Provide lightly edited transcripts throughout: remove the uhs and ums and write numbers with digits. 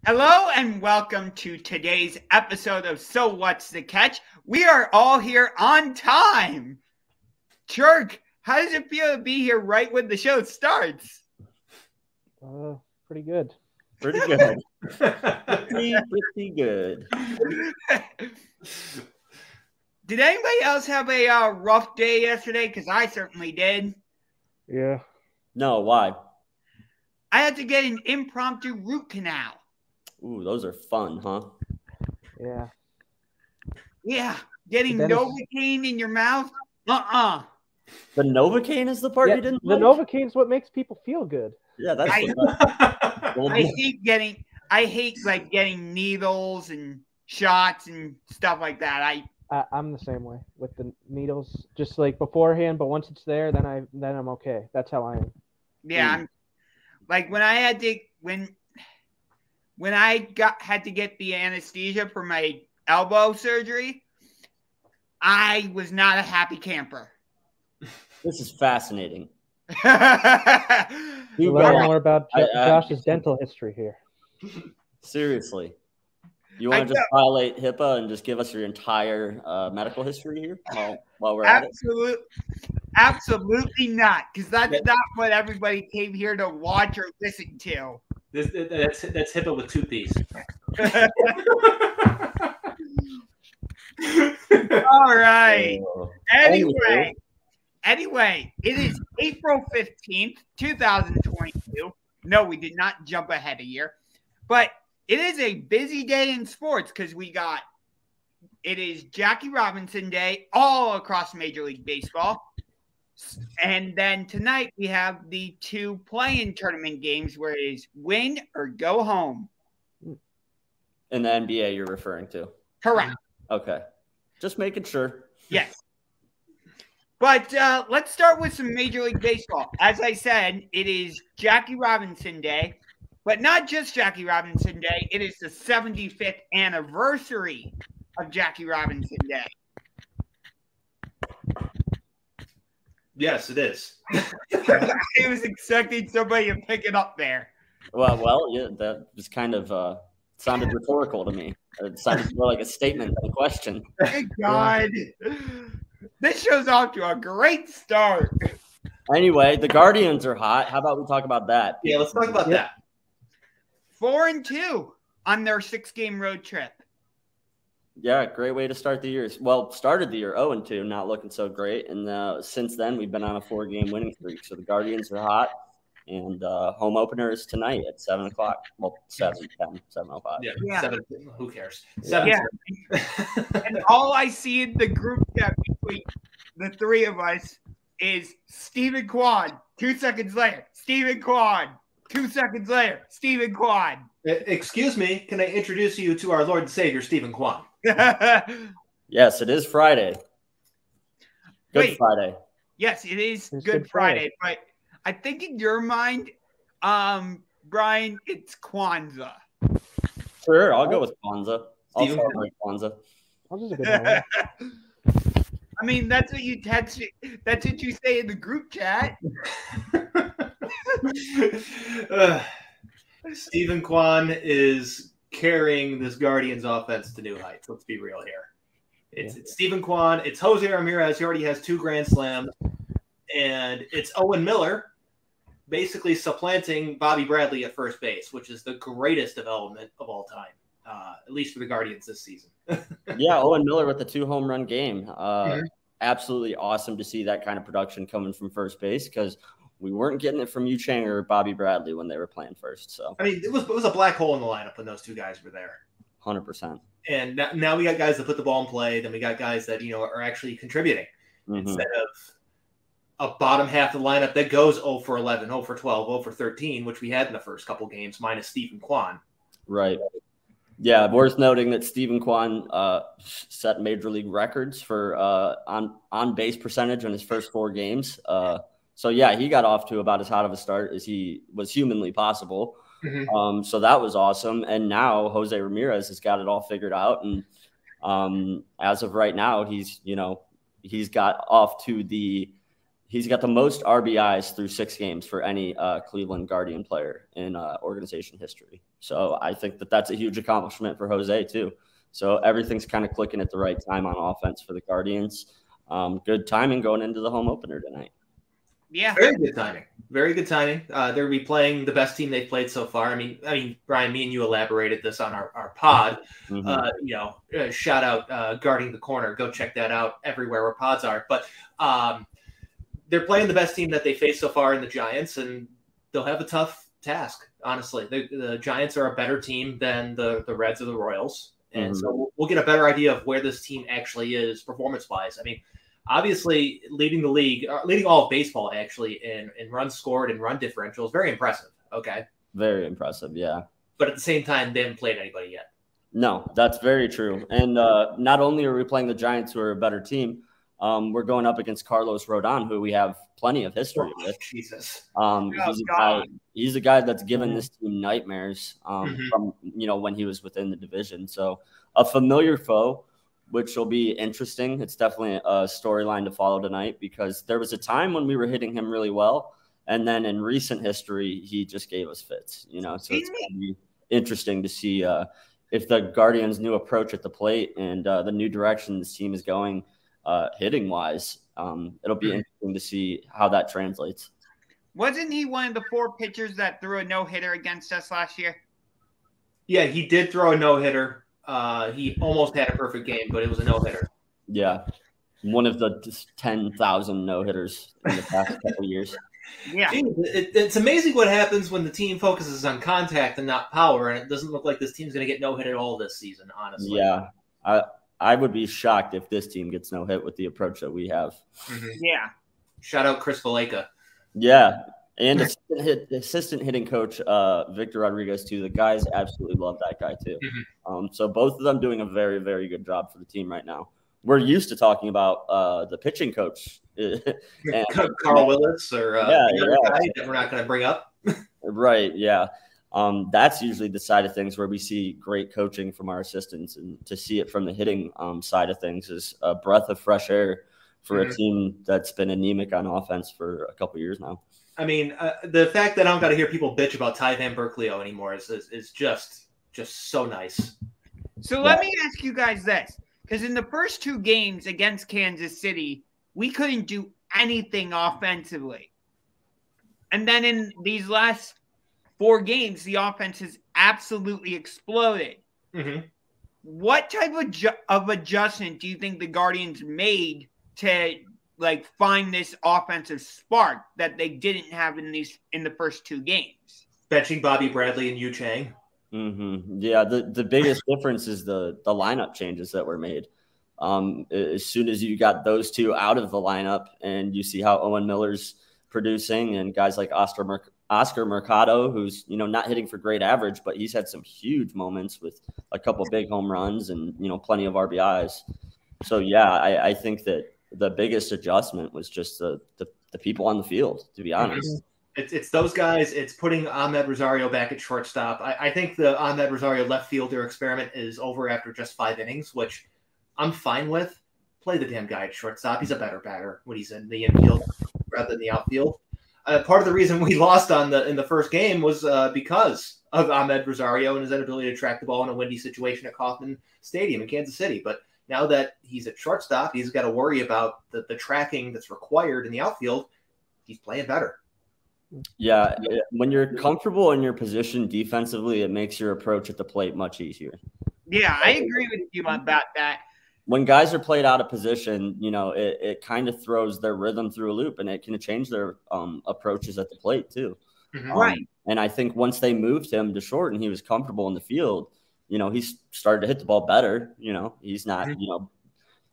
Hello and welcome to today's episode of So What's the Catch? We are all here on time. Chirk, how does it feel to be here right when the show starts? Pretty good. Pretty good. pretty good. Did anybody else have a rough day yesterday? Because I certainly did. Yeah. No, why? I had to get an impromptu root canal. Ooh, those are fun, huh? Yeah. Yeah, getting Novocaine in your mouth? The Novocaine is the part you didn't The like? Novocaine is what makes people feel good. Yeah, that's I hate getting needles and shots and stuff like that. I'm the same way with the needles, just like beforehand, but once it's there, then I'm okay. That's how I am. Yeah, I'm like when I had to when I had to get the anesthesia for my elbow surgery, I was not a happy camper. This is fascinating. You learn more about Josh's dental history here. Seriously. You want to just violate HIPAA and just give us your entire medical history here while we're at it? Absolutely not, because that's not what everybody came here to watch or listen to. That's HIPAA with 2 P's. All right. Anyway, it is April 15th, 2022. No, we did not jump ahead a year. But it is a busy day in sports because it is Jackie Robinson Day all across Major League Baseball. And then tonight we have the 2 play-in tournament games where it is win or go home. In the NBA you're referring to? Correct. Okay. Just making sure. Yes. But let's start with some Major League Baseball. As I said, it is Jackie Robinson Day, but not just Jackie Robinson Day. It is the 75th anniversary of Jackie Robinson Day. Yes, it is. I was expecting somebody to pick it up there. Well, yeah, that was kind of sounded rhetorical to me. It sounded more like a statement than a question. Thank God. This show's off to a great start. Anyway, the Guardians are hot. How about we talk about that? Yeah, let's talk about that. 4-2 on their 6-game road trip. Yeah, great way to start the year. Well, started the year 0-2, not looking so great. And since then, we've been on a 4-game winning streak. So the Guardians are hot. And home opener is tonight at 7 o'clock. Well, 7:10, 7:05. Yeah. 7. Who cares? 7. Yeah. And all I see in the group chat between the 3 of us is Stephen Kwan. 2 seconds later, Stephen Kwan. 2 seconds later, Stephen Kwan. Excuse me, can I introduce you to our Lord and Savior, Stephen Kwan? Yes, it is Friday. Good Friday. Yes, it is Good Friday. But I think in your mind, Brian, it's Kwanzaa. Sure, I'll go with Kwanzaa. I'll start with Kwanzaa. Kwanzaa's a good one. I mean, that's what you text. That's what you say in the group chat. Stephen Kwan is carrying this Guardians offense to new heights. Let's be real here. It's Stephen Kwan. It's Jose Ramirez. He already has 2 Grand Slams. And it's Owen Miller basically supplanting Bobby Bradley at first base, which is the greatest development of all time, at least for the Guardians this season. Yeah, Owen Miller with the 2 home run game. Absolutely awesome to see that kind of production coming from first base because we weren't getting it from Yu Chang or Bobby Bradley when they were playing first. So I mean, it was a black hole in the lineup when those 2 guys were there. 100%. And now we got guys that put the ball in play. Then we got guys that are actually contributing instead of a bottom half of the lineup that goes 0 for 11, 0 for 12, 0 for 13, which we had in the first couple games, minus Stephen Kwan. Right. Yeah, worth noting that Stephen Kwan set major league records for on base percentage in his first 4 games. So yeah, he got off to about as hot of a start as he was humanly possible. So that was awesome. And now Jose Ramirez has got it all figured out. And as of right now, he's got off to the he's got the most RBIs through 6 games for any Cleveland Guardian player in organization history. So I think that that's a huge accomplishment for Jose too. So everything's kind of clicking at the right time on offense for the Guardians. Good timing going into the home opener tonight. Yeah, very good timing. Very good timing. They'll be playing the best team they've played so far. I mean, Brian, me and you elaborated this on our pod. Mm-hmm. Shout out Guarding the Corner. Go check that out everywhere where pods are. But they're playing the best team that they faced so far in the Giants, and they'll have a tough task. Honestly, the Giants are a better team than the Reds or the Royals. And so we'll get a better idea of where this team actually is performance-wise. I mean, obviously leading the league, leading all of baseball actually in runs scored and run differential is very impressive. Okay. Very impressive, yeah. But at the same time, they haven't played anybody yet. No, that's very true. And not only are we playing the Giants, who are a better team, we're going up against Carlos Rodon, who we have plenty of history with. Jesus. He's a guy that's given this team nightmares from when he was within the division. So a familiar foe, which will be interesting. It's definitely a storyline to follow tonight because there was a time when we were hitting him really well, and then in recent history, he just gave us fits. So it's going to be interesting to see if the Guardians' new approach at the plate and the new direction this team is going hitting wise. It'll be interesting to see how that translates. Wasn't he one of the 4 pitchers that threw a no-hitter against us last year? Yeah, he did throw a no-hitter. He almost had a perfect game, but it was a no-hitter. Yeah, one of the 10,000 no-hitters in the past couple of years. Yeah, it's amazing what happens when the team focuses on contact and not power, and it doesn't look like this team's going to get no-hit at all this season, honestly. Yeah, I would be shocked if this team gets no hit with the approach that we have. Mm-hmm. Yeah. Shout out Chris Valleca. Yeah. And assistant hitting coach Victor Rodriguez, too. The guys absolutely love that guy, too. Mm-hmm. So both of them doing a very, very good job for the team right now. We're used to talking about the pitching coach. And, Carl Willis or the other guy that we're not going to bring up. Right, yeah. That's usually the side of things where we see great coaching from our assistants, and to see it from the hitting side of things is a breath of fresh air for a team that's been anemic on offense for a couple years now. I mean, the fact that I don't got to hear people bitch about Ty Van Berkeley anymore is just so nice. So let me ask you guys this, because in the first 2 games against Kansas City, we couldn't do anything offensively. And then in these last 4 games, the offense has absolutely exploded. Mm-hmm. What type of adjustment do you think the Guardians made to find this offensive spark that they didn't have in the first 2 games? Benching Bobby Bradley and Yu Chang. Mm-hmm. Yeah, the biggest difference is the lineup changes that were made. As soon as you got those 2 out of the lineup, and you see how Owen Miller's producing, and guys like Oscar Mercado, who's not hitting for great average, but he's had some huge moments with a couple big home runs and plenty of RBIs. So yeah, I think that the biggest adjustment was just the people on the field, to be honest. It's those guys. It's putting Ahmed Rosario back at shortstop. I think the Ahmed Rosario left fielder experiment is over after just 5 innings, which I'm fine with. Play the damn guy at shortstop. He's a better batter when he's in the infield rather than the outfield. Part of the reason we lost in the first game was because of Ahmed Rosario and his inability to track the ball in a windy situation at Kauffman Stadium in Kansas City. But now that he's at shortstop, he's got to worry about the tracking that's required in the outfield. He's playing better. Yeah, when you're comfortable in your position defensively, it makes your approach at the plate much easier. Yeah, I agree with you about that. When guys are played out of position, it kind of throws their rhythm through a loop, and it can change their approaches at the plate too. Right. And I think once they moved him to short and he was comfortable in the field, he's started to hit the ball better. He's not,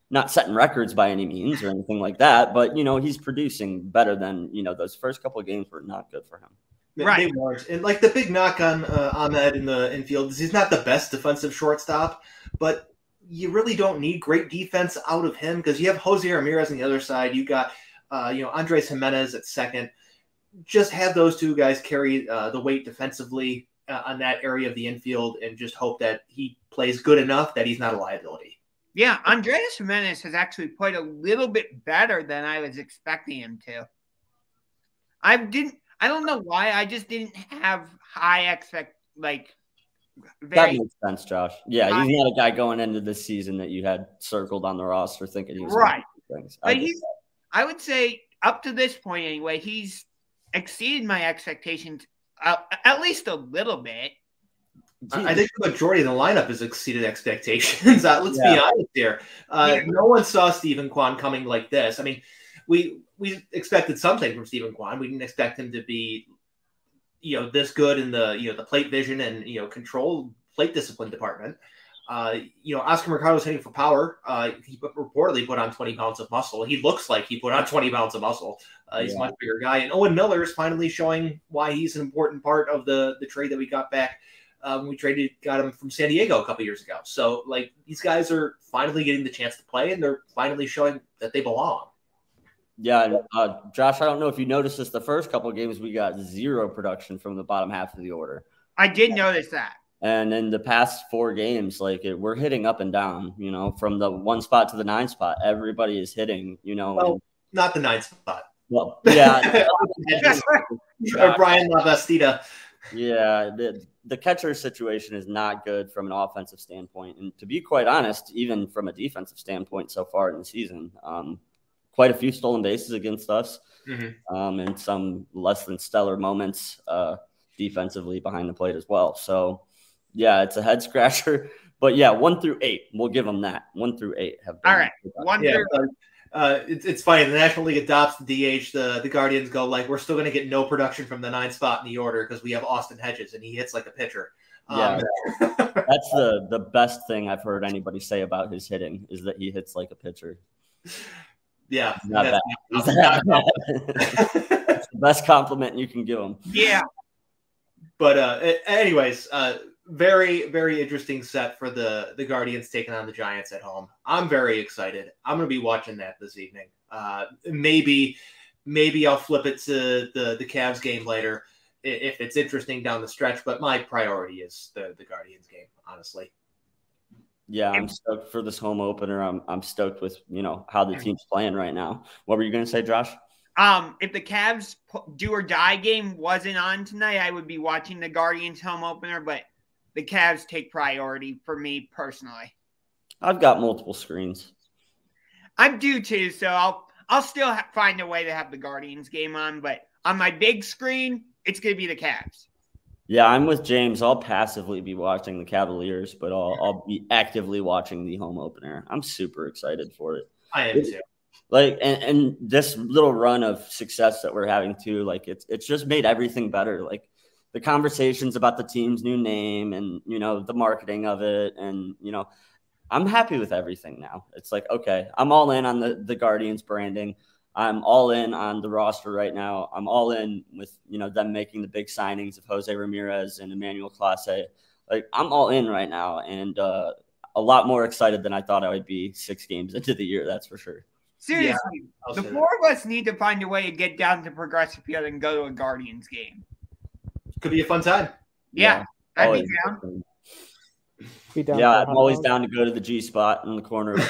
not setting records by any means or anything like that, but he's producing better than those first couple of games were not good for him. Right. They weren't. And the big knock on Ahmed in the infield is he's not the best defensive shortstop, but you really don't need great defense out of him because you have Jose Ramirez on the other side. You got Andres Jimenez at second. Just have those 2 guys carry the weight defensively on that area of the infield, and just hope that he plays good enough that he's not a liability. Yeah, Andreas Jimenez has actually played a little bit better than I was expecting him to. I don't know why. I just didn't have high that makes sense, Josh. Yeah, he's not a guy going into this season that you had circled on the roster thinking he was right. Things. But I would say up to this point anyway, he's exceeded my expectations at least a little bit. I think the majority of the lineup has exceeded expectations. Let's be honest here. No one saw Stephen Kwan coming like this. I mean, we expected something from Stephen Kwan. We didn't expect him to be, this good in the plate vision and control plate discipline department. Oscar Mercado's hitting for power. He reportedly put on 20 pounds of muscle. He looks like he put on 20 pounds of muscle. He's a much bigger guy. And Owen Miller is finally showing why he's an important part of the trade that we got back. When we got him from San Diego a couple years ago. So, these guys are finally getting the chance to play, and they're finally showing that they belong. Yeah, Josh, I don't know if you noticed this. The first couple of games, we got zero production from the bottom half of the order. I did notice that. And in the past 4 games, we're hitting up and down, from the 1 spot to the 9 spot. Everybody is hitting, Well, not the 9 spot. Well, yeah. Or Brian Lavastida. Yeah, the catcher situation is not good from an offensive standpoint. And to be quite honest, even from a defensive standpoint so far in the season, quite a few stolen bases against us, and some less than stellar moments defensively behind the plate as well. So, yeah, it's a head scratcher. But, yeah, 1 through 8, we'll give them that. 1 through 8 have been. All right, 1 through 8. It's funny. The National League adopts the DH. The Guardians go we're still going to get no production from the 9 spot in the order because we have Austin Hedges and he hits like a pitcher. Yeah, that's the best thing I've heard anybody say about his hitting is that he hits like a pitcher. Yeah, not bad. It's the best compliment you can give him. Yeah, but anyways. Very, very interesting set for the Guardians taking on the Giants at home. I'm very excited. I'm going to be watching that this evening. Maybe I'll flip it to the Cavs game later if it's interesting down the stretch. But my priority is the Guardians game, honestly. Yeah, I'm stoked for this home opener. I'm stoked with how the team's playing right now. What were you going to say, Josh? If the Cavs do or die game wasn't on tonight, I would be watching the Guardians home opener, but the Cavs take priority for me personally. I've got multiple screens. I do too, so I'll still find a way to have the Guardians game on, but on my big screen, it's going to be the Cavs. Yeah, I'm with James. I'll passively be watching the Cavaliers, but I'll be actively watching the home opener. I'm super excited for it. I am too. And this little run of success that we're having too, it's just made everything better. The conversations about the team's new name and, the marketing of it. And, I'm happy with everything now. It's okay, I'm all in on the Guardians branding. I'm all in on the roster right now. I'm all in with, them making the big signings of Jose Ramirez and Emmanuel Clase. I'm all in right now and a lot more excited than I thought I would be 6 games into the year. That's for sure. Seriously, the 4 of us need to find a way to get down to Progressive Field and go to a Guardians game. Could be a fun time. Yeah, I'd be down. Yeah, I'm always down to go to the G spot in the corner of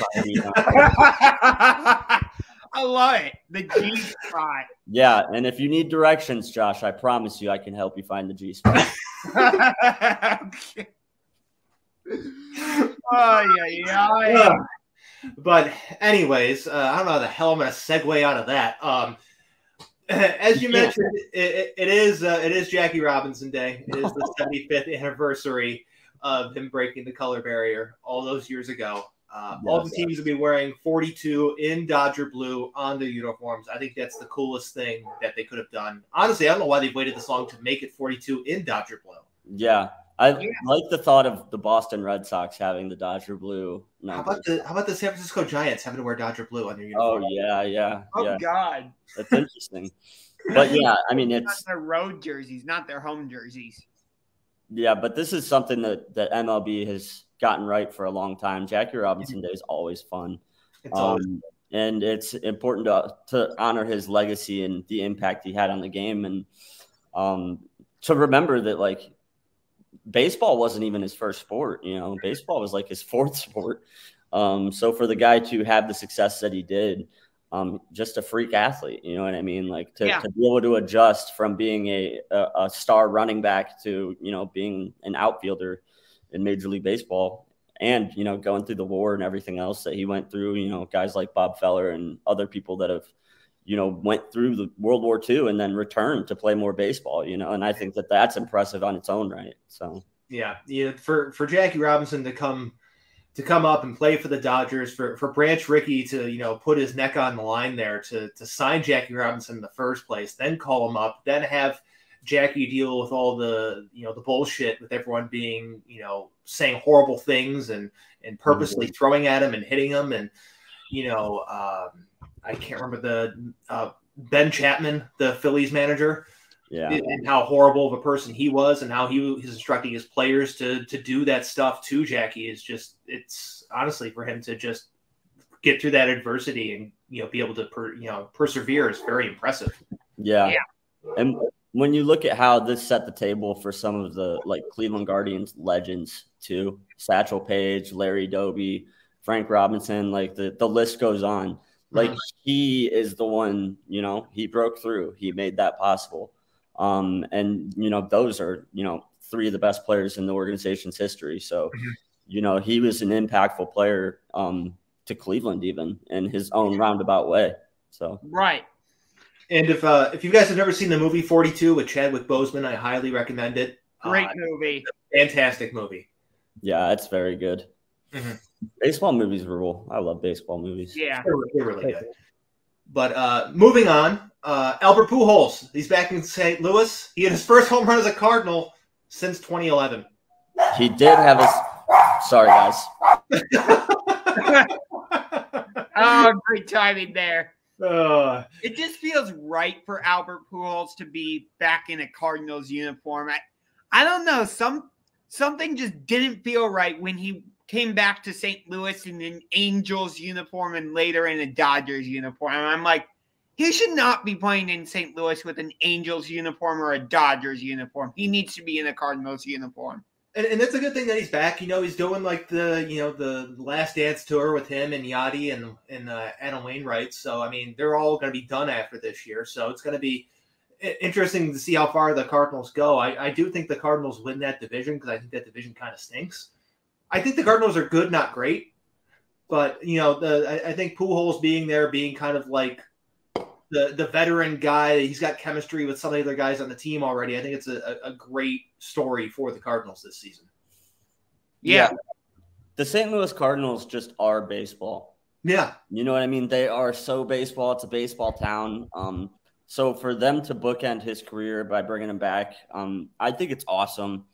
I love it. The G spot. Yeah, and if you need directions, Josh, I promise you I can help you find the G spot. Okay. Oh, yeah. But anyways, I don't know how the hell I'm going to segue out of that. As you mentioned, it is Jackie Robinson Day. It is the 75th anniversary of him breaking the color barrier all those years ago. All the teams will be wearing 42 in Dodger blue on their uniforms. I think that's the coolest thing that they could have done. Honestly, I don't know why they've waited this long to make it 42 in Dodger blue. Yeah. I like the thought of the Boston Red Sox having the Dodger blue numbers. How about the San Francisco Giants having to wear Dodger blue on their uniform? Oh, yeah. Oh, God. That's interesting. But, yeah, I mean, it's not their road jerseys, not their home jerseys. Yeah, but this is something that MLB has gotten right for a long time. Jackie Robinson Day is always fun. And it's important to honor his legacy and the impact he had on the game. And to remember that, baseball wasn't even his first sport. Baseball was his 4th sport. So for the guy to have the success that he did, just a freak athlete, you know what I mean? Like to be able to adjust from being a star running back to, you know, being an outfielder in Major League Baseball, and, you know, going through the war and everything else that he went through, you know, guys like Bob Feller and other people that have, you know, went through the World War II and then returned to play more baseball, you know, and I think that that's impressive on its own right. So, yeah, for Jackie Robinson to come up and play for the Dodgers, for Branch Rickey to, you know, put his neck on the line there to sign Jackie Robinson in the first place, then call him up, then have Jackie deal with all the, you know, the bullshit with everyone being, you know, saying horrible things and purposely throwing at him and hitting him. And, you know, I can't remember the Ben Chapman, the Phillies manager, and how horrible of a person he was and how he's instructing his players to do that stuff to Jackie is just, it's honestly for him to just get through that adversity and, you know, be able to, persevere is very impressive. Yeah. And when you look at how this set the table for some of the like Cleveland Guardians legends too, Satchel Paige, Larry Doby, Frank Robinson, like the list goes on. Like he is the one, you know, he broke through, he made that possible. And, you know, those are, you know, three of the best players in the organization's history. So, you know, he was an impactful player to Cleveland even in his own roundabout way. So, right. And if you guys have never seen the movie 42 with Chadwick Boseman, I highly recommend it. Great movie. Fantastic movie. Yeah, it's very good. Baseball movies rule. I love baseball movies. Yeah. They're really good. But moving on, Albert Pujols. He's back in St. Louis. He had his first home run as a Cardinal since 2011. He did have his – sorry, guys. Oh, great timing there. It just feels right for Albert Pujols to be back in a Cardinals uniform. I don't know. Something just didn't feel right when he came back to St. Louis in an Angels uniform and later in a Dodgers uniform. And I'm like, he should not be playing in St. Louis with an Angels uniform or a Dodgers uniform. He needs to be in a Cardinals uniform. And it's a good thing that he's back. You know, he's doing like the Last Dance tour with him and Yachty and Adam Wainwright. So, I mean, they're all going to be done after this year. So it's going to be interesting to see how far the Cardinals go. I do think the Cardinals win that division because I think that division kind of stinks. I think the Cardinals are good, not great. But, you know, I think Pujols being there, being kind of like the veteran guy, he's got chemistry with some of the other guys on the team already. I think it's a great story for the Cardinals this season. Yeah. The St. Louis Cardinals just are baseball. Yeah. You know what I mean? They are so baseball. It's a baseball town. So for them to bookend his career by bringing him back, I think it's awesome.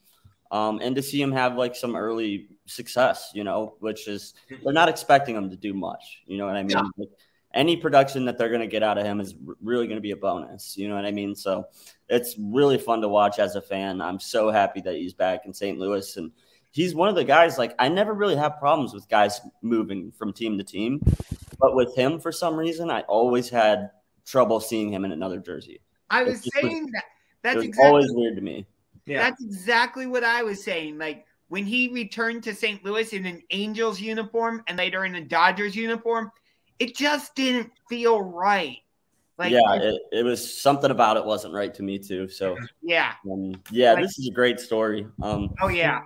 And to see him have like some early success, you know, which is they're not expecting him to do much. You know what I mean? Yeah. Like, any production that they're going to get out of him is really going to be a bonus. You know what I mean? So it's really fun to watch as a fan. I'm so happy that he's back in St. Louis. And he's one of the guys, like, I never really have problems with guys moving from team to team. But with him, for some reason, I always had trouble seeing him in another jersey. I was saying that. That's exactly, always weird to me. Yeah. That's exactly what I was saying. Like, when he returned to St. Louis in an Angels uniform and later in a Dodgers uniform, it just didn't feel right. Like, yeah, it was something about it wasn't right to me too. So yeah, like, this is a great story. Oh yeah.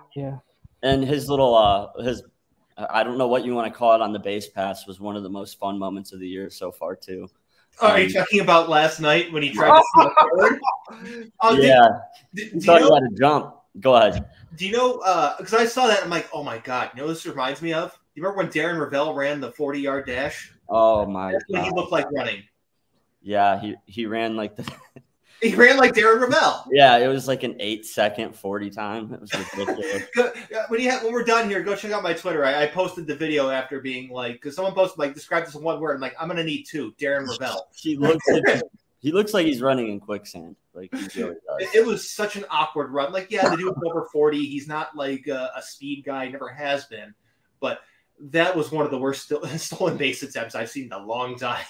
And his little I don't know what you want to call it on the base pass was one of the most fun moments of the year so far too. Are you talking about last night when he tried to steal forward? Yeah, he thought he had to jump. Go ahead. Do you know? Because I saw that, I'm like, oh my god. You know, what this reminds me of. You remember when Darren Ravel ran the 40-yard dash? Oh my That's what he looked like running. Yeah, he ran like the. He ran like Darren Ravel. Yeah, it was like an 8-second 40 time. It was ridiculous. When we're done here, go check out my Twitter. I posted the video after being like, because someone posted like described this in one word. I'm like, I'm gonna need two. Darren Ravel. He looks like he's running in quicksand. Like he really does. It was such an awkward run. Like, yeah, the dude's over 40. He's not like a speed guy. Never has been. But that was one of the worst stolen base attempts I've seen in a long time.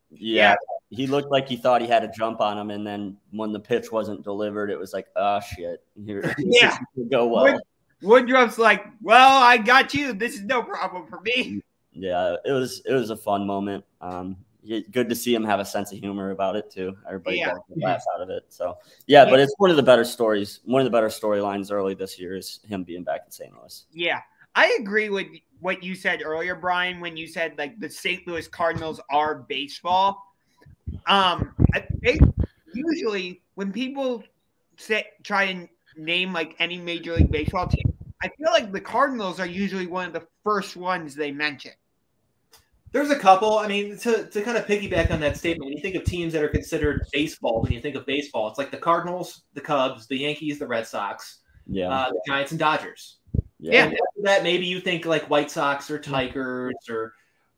Yeah. He looked like he thought he had a jump on him, and then when the pitch wasn't delivered, it was like, oh, shit. Here, yeah. Go well. Woodruff's like, well, I got you. This is no problem for me. Yeah, it was a fun moment. Good to see him have a sense of humor about it too. Everybody got a laugh out of it. So yeah, but it's one of the better stories. One of the better storylines early this year is him being back in St. Louis. Yeah, I agree with what you said earlier, Brian, when you said like the St. Louis Cardinals are baseball. Usually when people try and name like any Major League Baseball team, I feel like the Cardinals are usually one of the first ones they mention. There's a couple. I mean, to kind of piggyback on that statement, when you think of teams that are considered baseball, when you think of baseball, it's like the Cardinals, the Cubs, the Yankees, the Red Sox, the Giants and Dodgers. Yeah. And after that, maybe you think like White Sox or Tigers or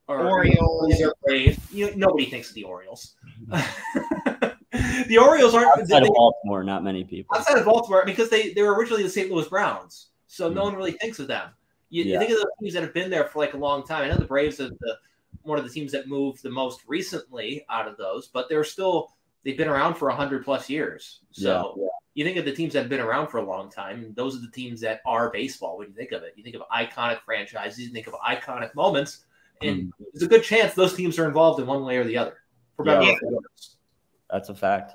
Orioles or Braves. Nobody thinks of the Orioles. The Orioles aren't outside of Baltimore. Not many people outside of Baltimore because they were originally the St. Louis Browns, so no one really thinks of them. You think of the teams that have been there for like a long time. I know the Braves are one of the teams that moved the most recently out of those, but they've been around for 100+ years. So you think of the teams that have been around for a long time, those are the teams that are baseball when you think of it. You think of iconic franchises, you think of iconic moments, and there's a good chance those teams are involved in one way or the other. For better or for worse. That's a fact.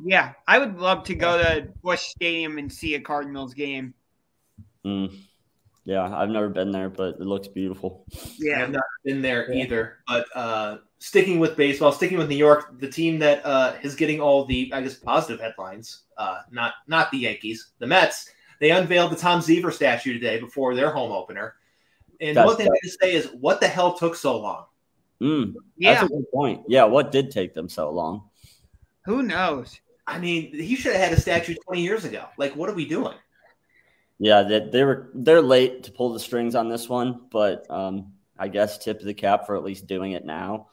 Yeah, I would love to go to Busch Stadium and see a Cardinals game. Yeah, I've never been there, but it looks beautiful. Yeah, I've not been there either. But sticking with baseball, sticking with New York, the team that is getting all the, I guess, positive headlines, not the Yankees, the Mets, they unveiled the Tom Seaver statue today before their home opener. And one thing I can say is, what the hell took so long? That's a good point. Yeah, what did take them so long? Who knows? I mean, he should have had a statue 20 years ago. Like, what are we doing? Yeah, they're late to pull the strings on this one, but I guess tip of the cap for at least doing it now.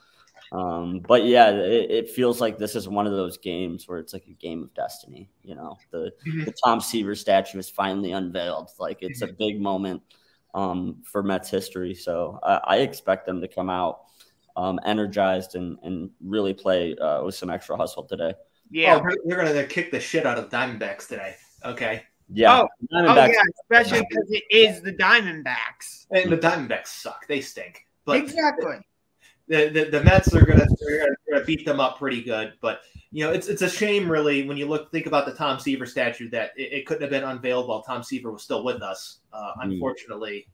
But yeah, it feels like this is one of those games where it's like a game of destiny. The Tom Seaver statue is finally unveiled. Like it's a big moment for Mets history. So I expect them to come out energized and really play with some extra hustle today. Yeah, they're going to kick the shit out of the Diamondbacks today. Okay. Yeah. Especially because it is the Diamondbacks. And the Diamondbacks suck. They stink. But exactly. The Mets are gonna beat them up pretty good. But it's a shame really when you think about the Tom Seaver statue that it couldn't have been unveiled while Tom Seaver was still with us. Unfortunately,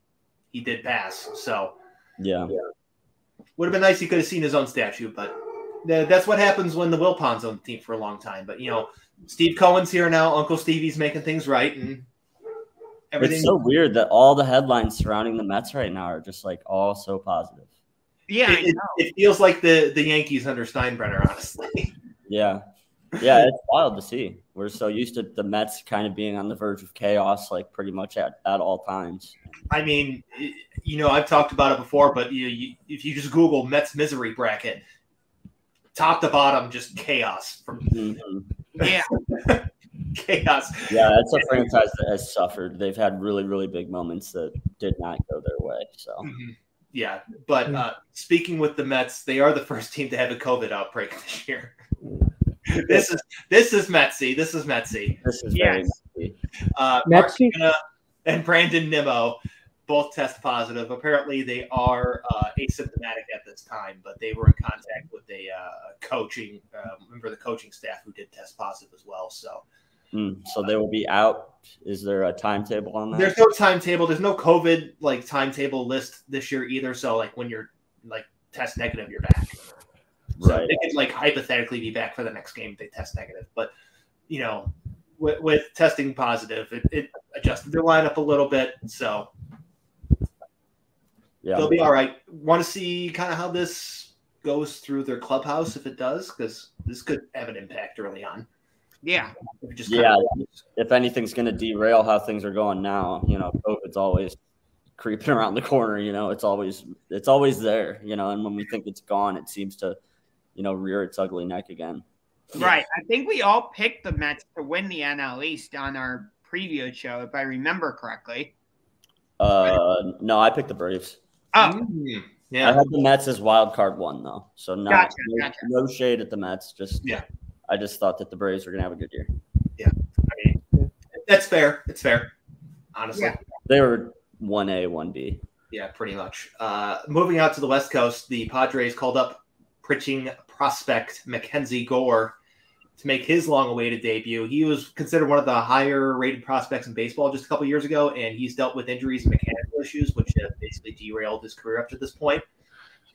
he did pass. So would have been nice he could have seen his own statue, but that's what happens when the Wilpons own the team for a long time. But Steve Cohen's here now. Uncle Stevie's making things right, and everything. It's so weird that all the headlines surrounding the Mets right now are just like all so positive. Yeah, it feels like the Yankees under Steinbrenner, honestly. Yeah, it's wild to see. We're so used to the Mets kind of being on the verge of chaos, like pretty much at all times. I mean, I've talked about it before, but if you just Google Mets misery bracket, top to bottom, just chaos. Chaos. Yeah, that's a franchise that has suffered. They've had really, really big moments that did not go their way. So. Yeah, but speaking with the Mets, they are the first team to have a COVID outbreak this year. This is Metsy. This is very Metsy. Mark Hanna and Brandon Nimmo both test positive. Apparently, they are asymptomatic at this time, but they were in contact with a member of the coaching staff who did test positive as well. So they will be out. Is there a timetable on that? There's no timetable. There's no COVID timetable list this year either. So when you're test negative, you're back. So right. They could hypothetically be back for the next game if they test negative. But with testing positive, it adjusted their lineup a little bit. So they'll be all right. Want to see kind of how this goes through their clubhouse if it does, because this could have an impact early on. Yeah. If anything's going to derail how things are going now, COVID's always creeping around the corner. It's always there. And when we think it's gone, it seems to, rear its ugly neck again. Right. I think we all picked the Mets to win the NL East on our preview show, if I remember correctly. No, I picked the Braves. Oh. Yeah. I had the Mets as wild card one though, so gotcha. No shade at the Mets. I just thought that the Braves were gonna have a good year. Yeah, I mean, that's fair. It's fair, honestly. Yeah. They were 1A, 1B. Yeah, pretty much. Moving out to the West Coast, the Padres called up pitching prospect Mackenzie Gore to make his long-awaited debut. He was considered one of the higher-rated prospects in baseball just a couple years ago, and he's dealt with injuries and mechanical issues, which have basically derailed his career up to this point.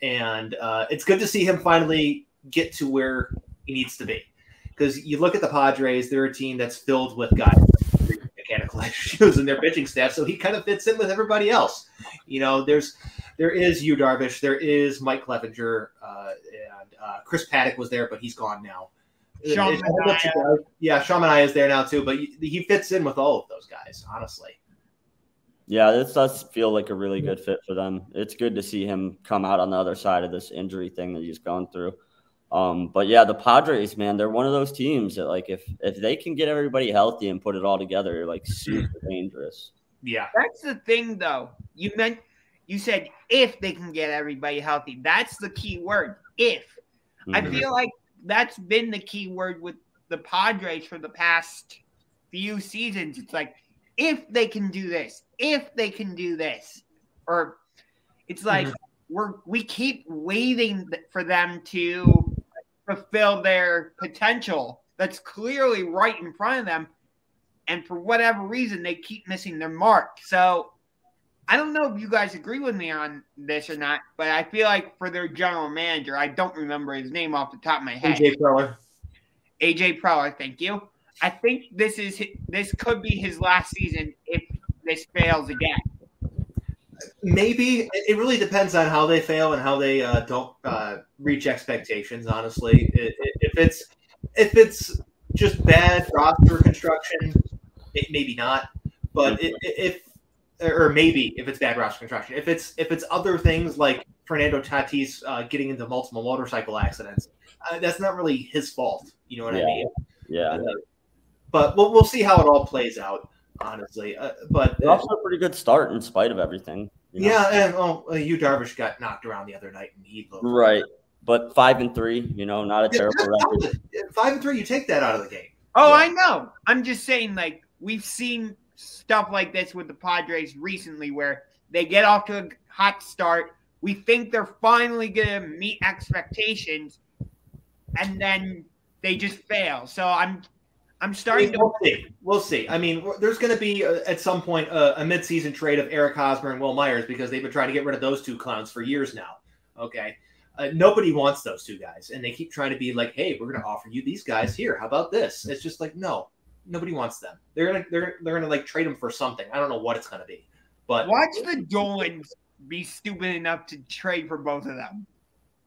And it's good to see him finally get to where he needs to be. Because you look at the Padres, they're a team that's filled with guys with mechanical issues in their pitching staff, so he kind of fits in with everybody else. You know, there is Yu Darvish, there is Mike Clevenger, and Chris Paddock was there, but he's gone now. Sean Manaea is there now too, but he fits in with all of those guys, honestly. Yeah, this does feel like a really good fit for them. It's good to see him come out on the other side of this injury thing that he's gone through. But yeah, the Padres, man, they're one of those teams that, like, if they can get everybody healthy and put it all together, like, super dangerous. Yeah, that's the thing, though. You said if they can get everybody healthy. That's the key word. If. I feel like that's been the key word with the Padres for the past few seasons. It's like, if they can do this, if they can do this, or it's like we keep waiting for them to fulfill their potential that's clearly right in front of them, and for whatever reason they keep missing their mark. So I don't know if you guys agree with me on this or not, but I feel like for their general manager, I don't remember his name off the top of my head. AJ Preller, thank you. I think this could be his last season if this fails again. Maybe. It really depends on how they fail and how they don't reach expectations, honestly. If it's just bad roster construction, maybe not. But maybe if it's bad roster construction. If it's other things like Fernando Tatis getting into multiple motorcycle accidents, that's not really his fault. You know what I mean? Yeah. But we'll see how it all plays out, honestly. But they're also a pretty good start in spite of everything. You know? Yeah, and Yu Darvish got knocked around the other night, and he looked right. But 5-3, not a terrible record. 5-3, you take that out of the game. Oh, yeah. I know. I'm just saying, like, we've seen stuff like this with the Padres recently, where they get off to a hot start. We think they're finally going to meet expectations, and then they just fail. So I'm starting to. We'll see. I mean, there's going to be at some point a midseason trade of Eric Hosmer and Will Myers, because they've been trying to get rid of those two clowns for years now. Okay, nobody wants those two guys, and they keep trying to be like, "Hey, we're going to offer you these guys here. How about this?" It's just like, no, nobody wants them. They're gonna like trade them for something. I don't know what it's going to be, but watch the Dolans be stupid enough to trade for both of them.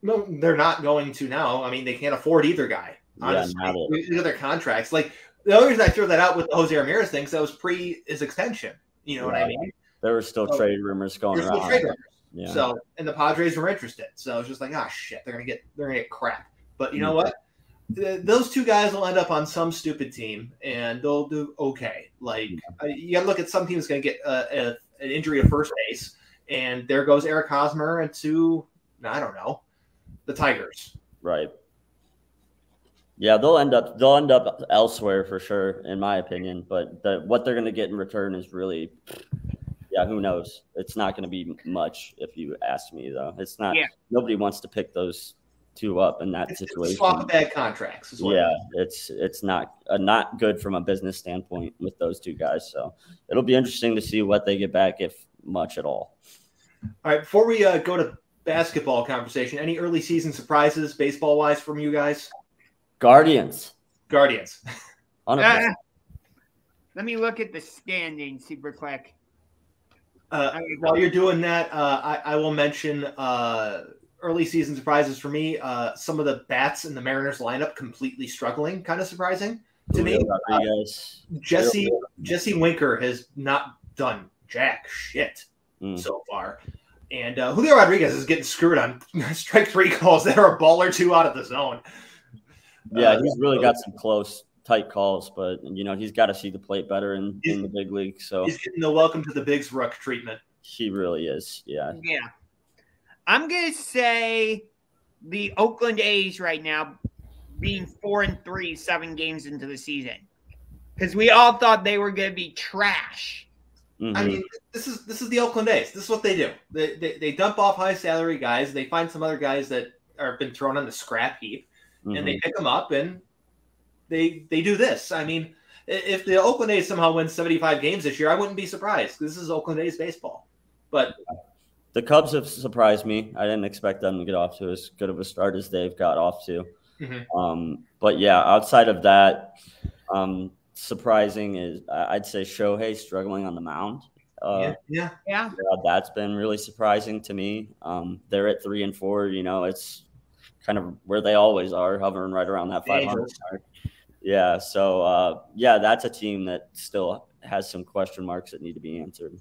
No, they're not going to now. I mean, they can't afford either guy. Honestly, yeah, look at their contracts. Like, the only reason I throw that out with the Jose Ramirez thing, that was pre his extension. You know what I mean? There were still trade rumors going around. Trade rumors. Yeah. So, and the Padres were interested. So it's just like, shit, they're gonna get crap. But you know what? Those two guys will end up on some stupid team, and they'll do okay. Like, you got to look at some teams going to get an injury to first base, and there goes Eric Hosmer into, I don't know, the Tigers. Right. Yeah, they'll end up elsewhere for sure, in my opinion. But what they're going to get in return is really, who knows? It's not going to be much, if you ask me, though. It's not. Yeah. Nobody wants to pick those two up in that situation. Swap bad contracts. It's not good from a business standpoint with those two guys. So it'll be interesting to see what they get back, if much at all. All right, before we go to basketball conversation, any early season surprises baseball wise from you guys? Guardians. Let me look at the standings super quick. While you're doing that, I will mention early season surprises for me. Some of the bats in the Mariners lineup completely struggling, kind of surprising to me. Jesse Winker has not done jack shit so far. And Julio Rodriguez is getting screwed on strike three calls that are a ball or two out of the zone. Yeah, he's really got some close, tight calls, but he's got to see the plate better in the big league. So he's getting the welcome to the bigs ruck treatment. He really is. Yeah. Yeah. I'm gonna say the Oakland A's right now being 4-3, 7 games into the season, because we all thought they were gonna be trash Mm-hmm. I mean, this is the Oakland A's. This is what they do. They dump off high salary guys. They find some other guys that are been thrown on the scrap heap, and they pick them up and they do this. I mean, if the Oakland A's somehow win 75 games this year, I wouldn't be surprised. This is Oakland A's baseball. But the Cubs have surprised me. I didn't expect them to get off to as good of a start as they've got off to. But yeah, outside of that, surprising is I'd say Shohei struggling on the mound. Yeah. That's been really surprising to me. They're at 3-4. You know, it's kind of where they always are, hovering right around that 500 mark. Yeah. So that's a team that still has some question marks that need to be answered.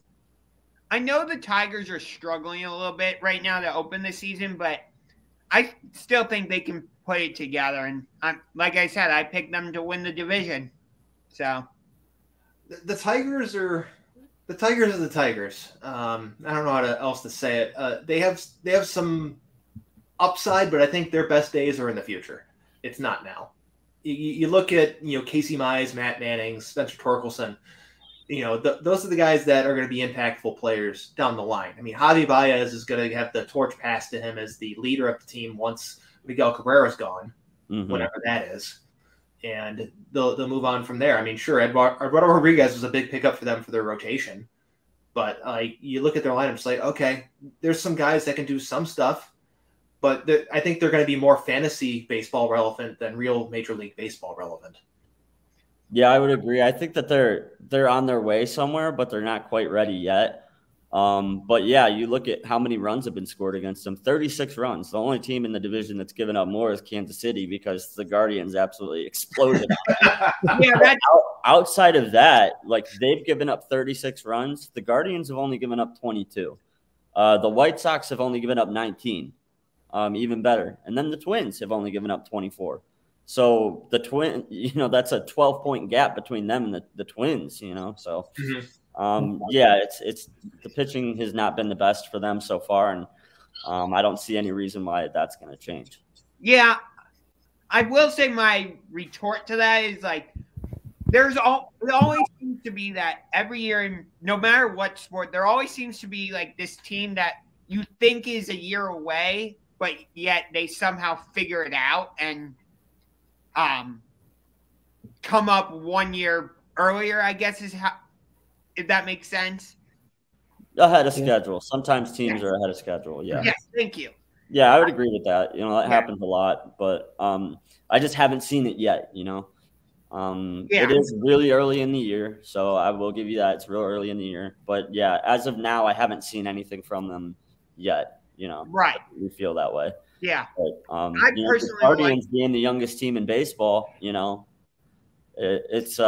I know the Tigers are struggling a little bit right now to open the season, but I still think they can put it together. And like I said, I picked them to win the division. So the Tigers are the Tigers. I don't know how else to say it. They have some upside, but I think their best days are in the future. It's not now. You look at Casey Mize, Matt Manning, Spencer Torkelson. Those are the guys that are going to be impactful players down the line. I mean, Javi Baez is going to have the torch passed to him as the leader of the team once Miguel Cabrera's gone, whenever that is. And they'll move on from there. I mean, sure, Eduardo Rodriguez was a big pickup for them for their rotation. But you look at their lineup, it's like, okay, there's some guys that can do some stuff. But I think they're going to be more fantasy baseball relevant than real Major League Baseball relevant. Yeah, I would agree. I think that they're on their way somewhere, but they're not quite ready yet. But yeah, you look at how many runs have been scored against them. 36 runs. The only team in the division that's given up more is Kansas City because the Guardians absolutely exploded on them. Outside of that, they've given up 36 runs. The Guardians have only given up 22. The White Sox have only given up 19. Even better. And then the Twins have only given up 24. So the that's a 12-point gap between them and the Twins, So, it's the pitching has not been the best for them so far, and I don't see any reason why that's going to change. Yeah, I will say my retort to that is it always seems to be that every year, no matter what sport, there always seems to be this team that you think is a year away, but yet they somehow figure it out and come up 1 year earlier, I guess is how, if that makes sense. Ahead of schedule. Sometimes teams are ahead of schedule. Yeah. Yes, thank you. Yeah, I would agree with that. That happens a lot, but I just haven't seen it yet. It is really early in the year, so I will give you that. It's real early in the year, but yeah, as of now, I haven't seen anything from them yet. Right? We feel that way. Yeah. But, I personally the Guardians being the youngest team in baseball, it's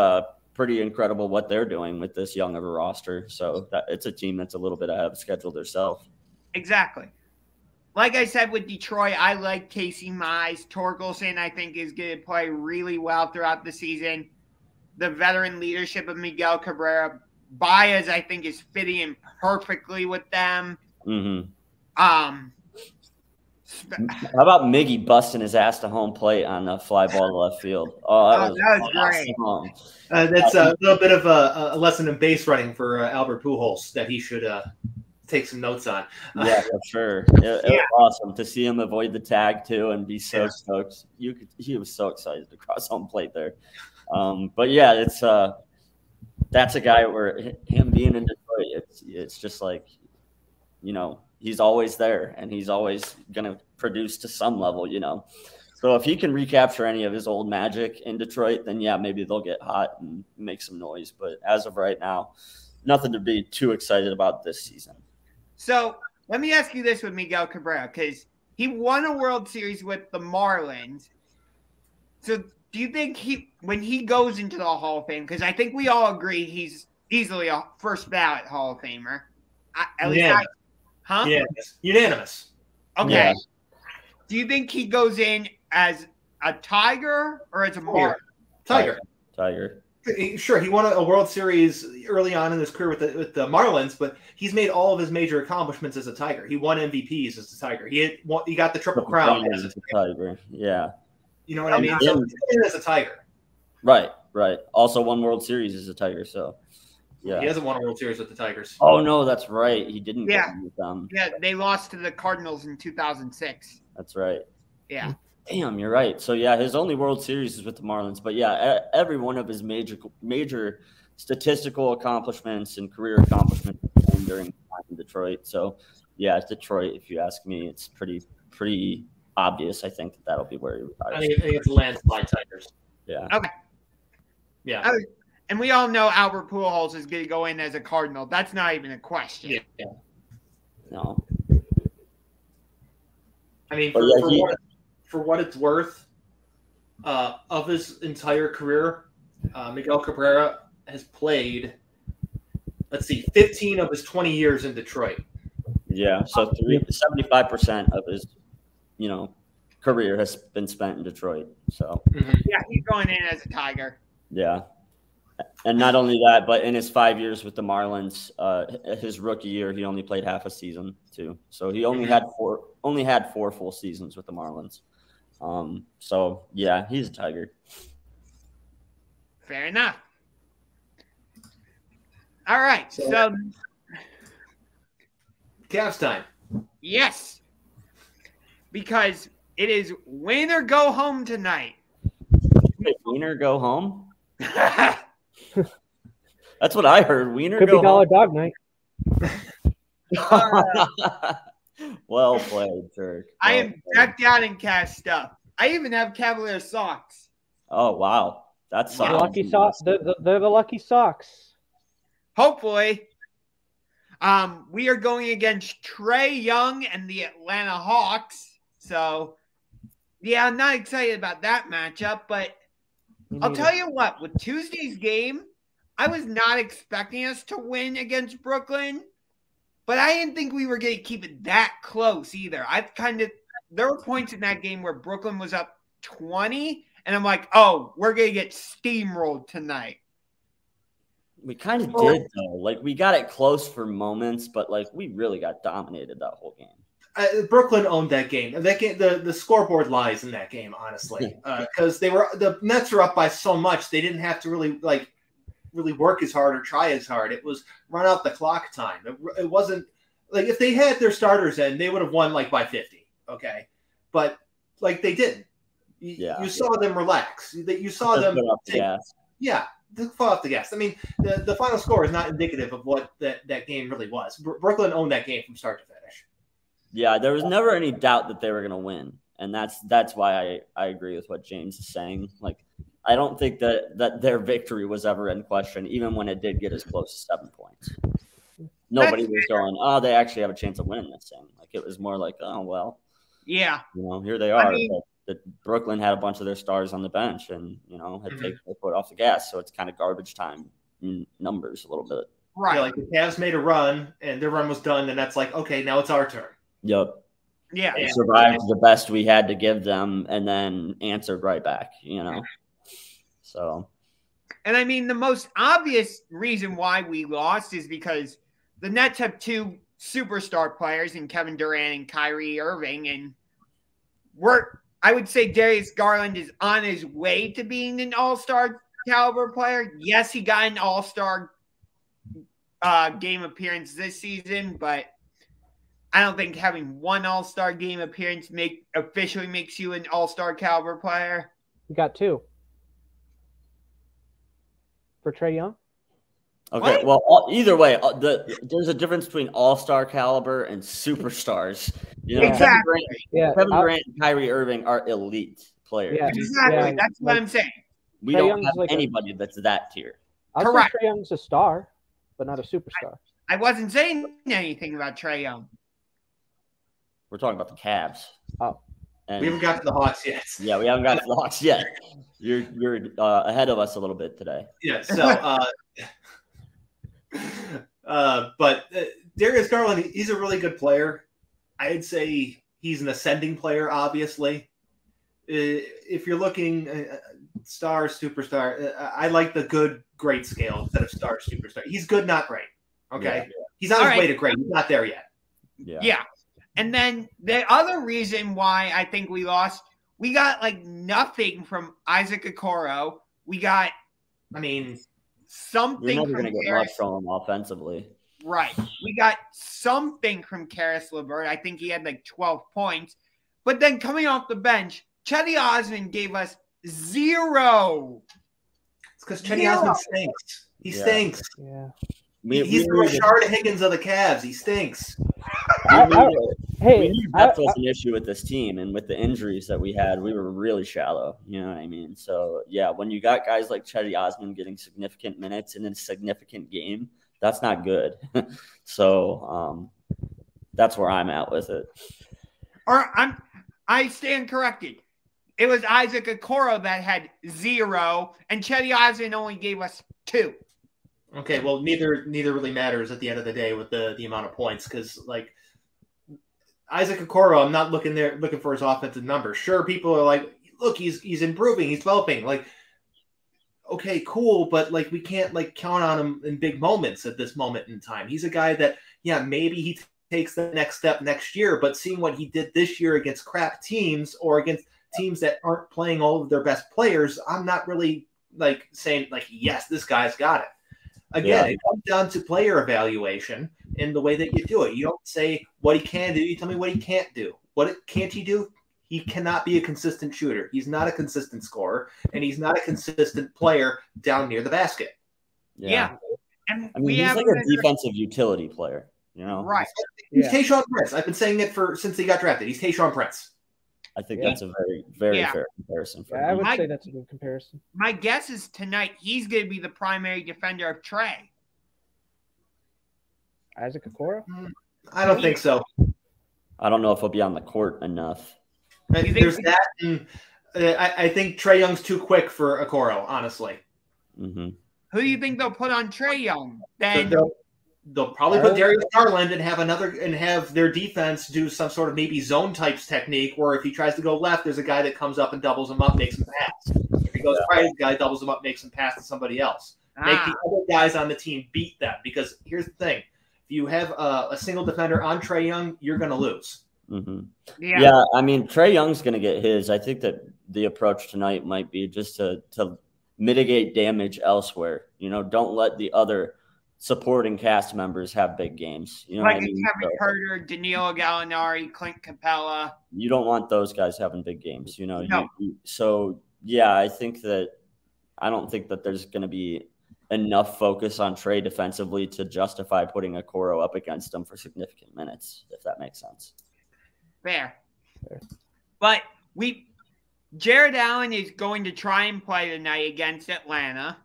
pretty incredible what they're doing with this young of a roster. So it's a team that's a little bit ahead of schedule themselves. Exactly. Like I said with Detroit, I like Casey Mize. Torkelson, I think, is going to play really well throughout the season. The veteran leadership of Miguel Cabrera. Baez, I think, is fitting in perfectly with them. How about Miggy busting his ass to home plate on a fly ball to left field? That was great. Awesome. That's a little bit of a lesson in base running for Albert Pujols that he should take some notes on. Yeah, for sure. It was awesome to see him avoid the tag too and be so stoked. He was so excited to cross home plate there. But yeah, it's that's a guy where him being in Detroit, it's just he's always there and he's always going to produce to some level, So if he can recapture any of his old magic in Detroit, then yeah, maybe they'll get hot and make some noise. But as of right now, nothing to be too excited about this season. So let me ask you this with Miguel Cabrera, because he won a World Series with the Marlins. So do you think when he goes into the Hall of Fame, because I think we all agree he's easily a first ballot Hall of Famer. Unanimous. Okay. Yeah. Do you think he goes in as a Tiger or as a Marlin? Tiger. Sure, he won a World Series early on in his career with the Marlins, but he's made all of his major accomplishments as a Tiger. He won MVPs as a Tiger. He got the Triple Crown as a Tiger. Yeah. You know what I mean? So he's as a Tiger. Right. Also won World Series as a Tiger. So Yeah. He hasn't won a World Series with the Tigers. Oh no, that's right. He didn't Yeah. get with them. Yeah, they lost to the Cardinals in 2006. That's right. Yeah. Damn, you're right. So yeah, his only World Series is with the Marlins. But yeah, every one of his major statistical accomplishments and career accomplishments came during time in Detroit. So yeah, it's Detroit. If you ask me, it's pretty obvious. I think that'll be where he retires. I think it's landslide Tigers. Yeah. Okay. Yeah. And we all know Albert Pujols is going to go in as a Cardinal. That's not even a question. Yeah. No. I mean, for what it's worth, of his entire career, Miguel Cabrera has played, 15 of his 20 years in Detroit. Yeah. So 75% of his, career has been spent in Detroit. So Yeah, he's going in as a Tiger. yeah. And not only that, but in his 5 years with the Marlins, his rookie year, he only played half a season too. So he only had four full seasons with the Marlins. So yeah, he's a Tiger. Fair enough. All right. So Cavs time. yes, because it is win or go home tonight. Wiener go home? That's what I heard. Wiener Could go be dollar home. dog night. Well played, Turk. I am decked out in Cavs stuff. I even have Cavalier socks. Oh wow, that's The lucky socks. They're the lucky socks. Hopefully. We are going against Trae Young and the Atlanta Hawks. So, yeah, I'm not excited about that matchup, but I'll tell you what, with Tuesday's game, I was not expecting us to win against Brooklyn, but I didn't think we were going to keep it that close either. There were points in that game where Brooklyn was up 20, and I'm like, oh, we're going to get steamrolled tonight. We kind of did though. Like we got it close for moments, but like we really got dominated that whole game. Brooklyn owned that game. That game, the scoreboard lies in that game, honestly, because the Nets were up by so much they didn't have to really work as hard or try as hard. It was run out the clock time. It wasn't like if they had their starters in, they would have won like by 50. Okay, but like they didn't. You saw them relax. You saw them take, fall off the gas. I mean, the final score is not indicative of what that game really was. Brooklyn owned that game from start to finish. Yeah, there was never any doubt that they were going to win, and that's why I agree with what James is saying. Like, I don't think that their victory was ever in question, even when it did get as close as 7 points. Nobody was going, oh, they actually have a chance of winning this thing. Like, it was more like, oh, well. Yeah. Here they are. Brooklyn had a bunch of their stars on the bench and, had taken their foot off the gas. So it's kind of garbage time in numbers a little bit. Right. Yeah, like the Cavs made a run and their run was done. And that's like, okay, now it's our turn. Yep. Yeah. We survived the best we had to give them and then answered right back, So. And I mean, the most obvious reason why we lost is because the Nets have two superstar players in Kevin Durant and Kyrie Irving. And I would say Darius Garland is on his way to being an all-star caliber player. Yes, he got an all-star game appearance this season, but I don't think having one all-star game appearance officially makes you an all-star caliber player. You got two. For Trae Young? Okay, What? well, either way, there's a difference between all-star caliber and superstars. Exactly. Kevin Durant and Kyrie Irving are elite players. Yeah. Exactly. Yeah, That's what I'm saying. We Trae don't Young's have like anybody that's that tier. I'll Correct. say Trae Young's a star, but not a superstar. I wasn't saying anything about Trae Young. We're talking about the Cavs. Oh. And We haven't got to the Hawks yet. yeah, we haven't got to the Hawks yet. You're ahead of us a little bit today. Yeah. So, but Darius Garland, he's a really good player. I'd say he's an ascending player, obviously. If you're looking star, superstar, I like the good, great scale instead of star, superstar. He's good, not great. Okay? Yeah. He's on his All way to great. He's not there yet. Yeah. And then the other reason why I think we lost, we got like nothing from Isaac Okoro. We got, I mean, something You're never from going to get Karis. much from him offensively. Right. We got something from Caris LeVert. I think he had like 12 points. But then coming off the bench, Chetty Osman gave us 0. It's because Chetty Osman stinks. He stinks. Yeah. He's the Rashard Higgins of the Cavs. He stinks. We knew depth was an issue with this team, and with the injuries that we had, we were really shallow. You know what I mean? So, yeah, when you got guys like Chetty Osman getting significant minutes in a significant game, that's not good. So that's where I'm at with it. I stand corrected. It was Isaac Okoro that had 0, and Chetty Osman only gave us 2. Okay, well, neither really matters at the end of the day with the amount of points, because like Isaac Okoro, I'm not looking for his offensive numbers. Sure, people are like, look, he's improving, he's developing. Like, okay, cool, but like we can't like count on him in big moments at this moment in time. He's a guy that, yeah, maybe he takes the next step next year, but seeing what he did this year against crap teams or against teams that aren't playing all of their best players, I'm not really like saying like, yes, this guy's got it. Again, It comes down to player evaluation in the way that you do it. You don't say what he can do. You tell me what he can't do. What can't he do? He cannot be a consistent shooter. He's not a consistent scorer, and he's not a consistent player down near the basket. Yeah. And I mean, he's like a defensive utility player, you know? Right. He's Tayshaun Prince. I've been saying it since he got drafted. He's Tayshaun Prince. I think that's a very, very fair comparison. For I would say that's a good comparison. My guess is tonight he's going to be the primary defender of Trae. Isaac Okoro? I don't think so. I don't know if he'll be on the court enough. There's that, and I think Trae Young's too quick for Okoro, honestly. Mm-hmm. Who do you think they'll put on Trae Young? Then they'll probably put Darius Garland and have their defense do some sort of maybe zone types technique where if he tries to go left, there's a guy that comes up and doubles him up, makes him pass. If he goes right, the guy doubles him up, makes him pass to somebody else. Make the other guys on the team beat them, because here's the thing. If you have a single defender on Trae Young, you're going to lose. Mm-hmm. Yeah, I mean, Trae Young's going to get his. I think that the approach tonight might be just to mitigate damage elsewhere. You know, don't let the other supporting cast members have big games. You know like what I mean? Kevin Herter, Danilo Gallinari, Clint Capella. You don't want those guys having big games, you know? No. So, yeah, I don't think that there's going to be enough focus on Trae defensively to justify putting Okoro up against him for significant minutes, if that makes sense. Fair. But Jared Allen is going to try and play tonight against Atlanta.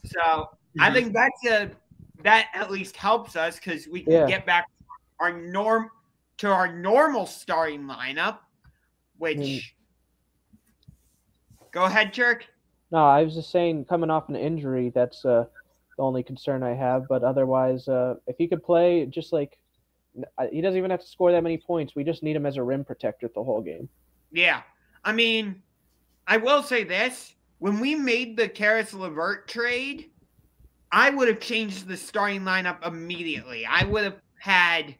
So I think that at least helps us because we can get back to our normal starting lineup, which go ahead, Jerk. No, I was just saying, coming off an injury, that's the only concern I have. But otherwise, if he could play, just like he doesn't even have to score that many points. We just need him as a rim protector the whole game. Yeah. I mean, I will say this. When we made the Caris LeVert trade, I would have changed the starting lineup immediately. I would have had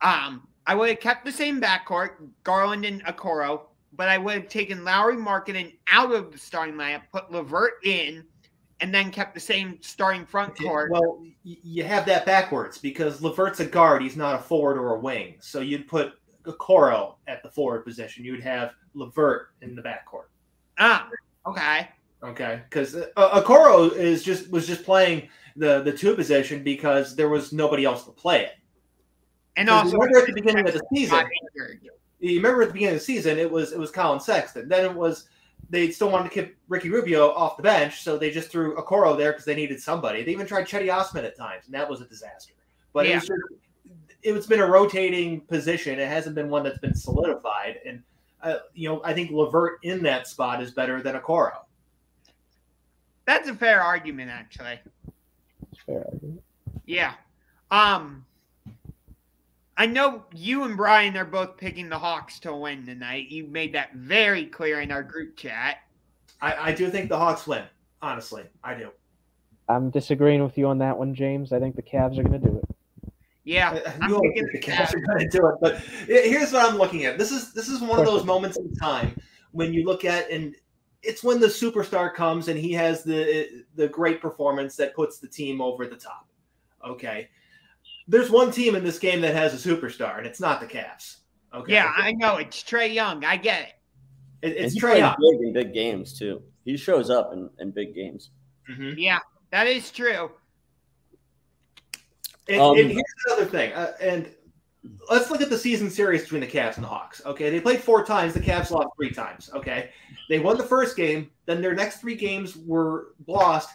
I would have kept the same backcourt, Garland and Okoro, but I would have taken Lowry Markkanen out of the starting lineup, put LeVert in, and then kept the same starting front court. Well, you have that backwards because LeVert's a guard. He's not a forward or a wing. So you'd put Okoro at the forward position. You would have LeVert in the backcourt. Okay. Okay, because Okoro was just playing the two position because there was nobody else to play it. And also, remember at the beginning of the season, it was Colin Sexton. Then they still wanted to keep Ricky Rubio off the bench, so they just threw Okoro there because they needed somebody. They even tried Chetty Osman at times, and that was a disaster. But it's been a rotating position. It hasn't been one that's been solidified, and I think LeVert in that spot is better than Okoro. That's a fair argument, actually. Fair argument. Yeah. I know you and Brian are both picking the Hawks to win tonight. You made that very clear in our group chat. I do think the Hawks win. Honestly, I do. I'm disagreeing with you on that one, James. I think the Cavs are going to do it. Yeah, I'm thinking the Cavs are going to do it. But here's what I'm looking at. This is one of those moments in time when you look at and it's when the superstar comes and he has the great performance that puts the team over the top. Okay. There's one team in this game that has a superstar, and it's not the Cavs. Okay. Yeah, I know. It's Trae Young. I get it. It's Trae Young. Big in big games, too. He shows up in big games. Mm-hmm. Yeah, that is true. And here's another thing. And let's look at the season series between the Cavs and the Hawks. Okay, they played 4 times. The Cavs lost 3 times. Okay, they won the first game. Then their next 3 games were lost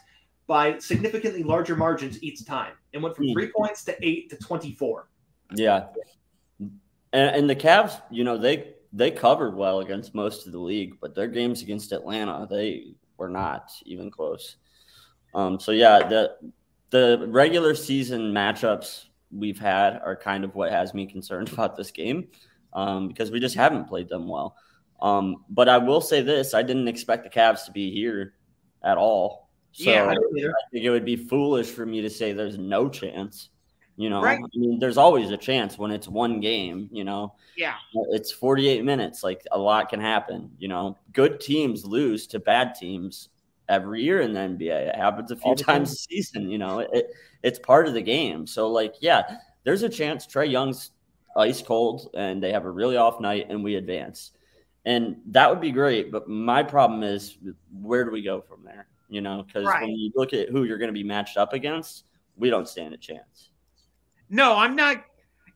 by significantly larger margins each time. It went from 3 points to 8 to 24. Yeah, and the Cavs, they covered well against most of the league, but their games against Atlanta, they were not even close. So yeah, the regular season matchups we've had are kind of what has me concerned about this game, because we just haven't played them well. But I will say this: I didn't expect the Cavs to be here at all. So Yeah, I think it would be foolish for me to say there's no chance. Right. I mean, there's always a chance when it's one game. Yeah. It's 48 minutes. Like, a lot can happen. Good teams lose to bad teams every year in the NBA. It happens a few times a season. It's part of the game. So, yeah, there's a chance Trae Young's ice cold and they have a really off night and we advance. And that would be great. But my problem is, where do we go from there? Because when you look at who you're going to be matched up against, we don't stand a chance. No, I'm not.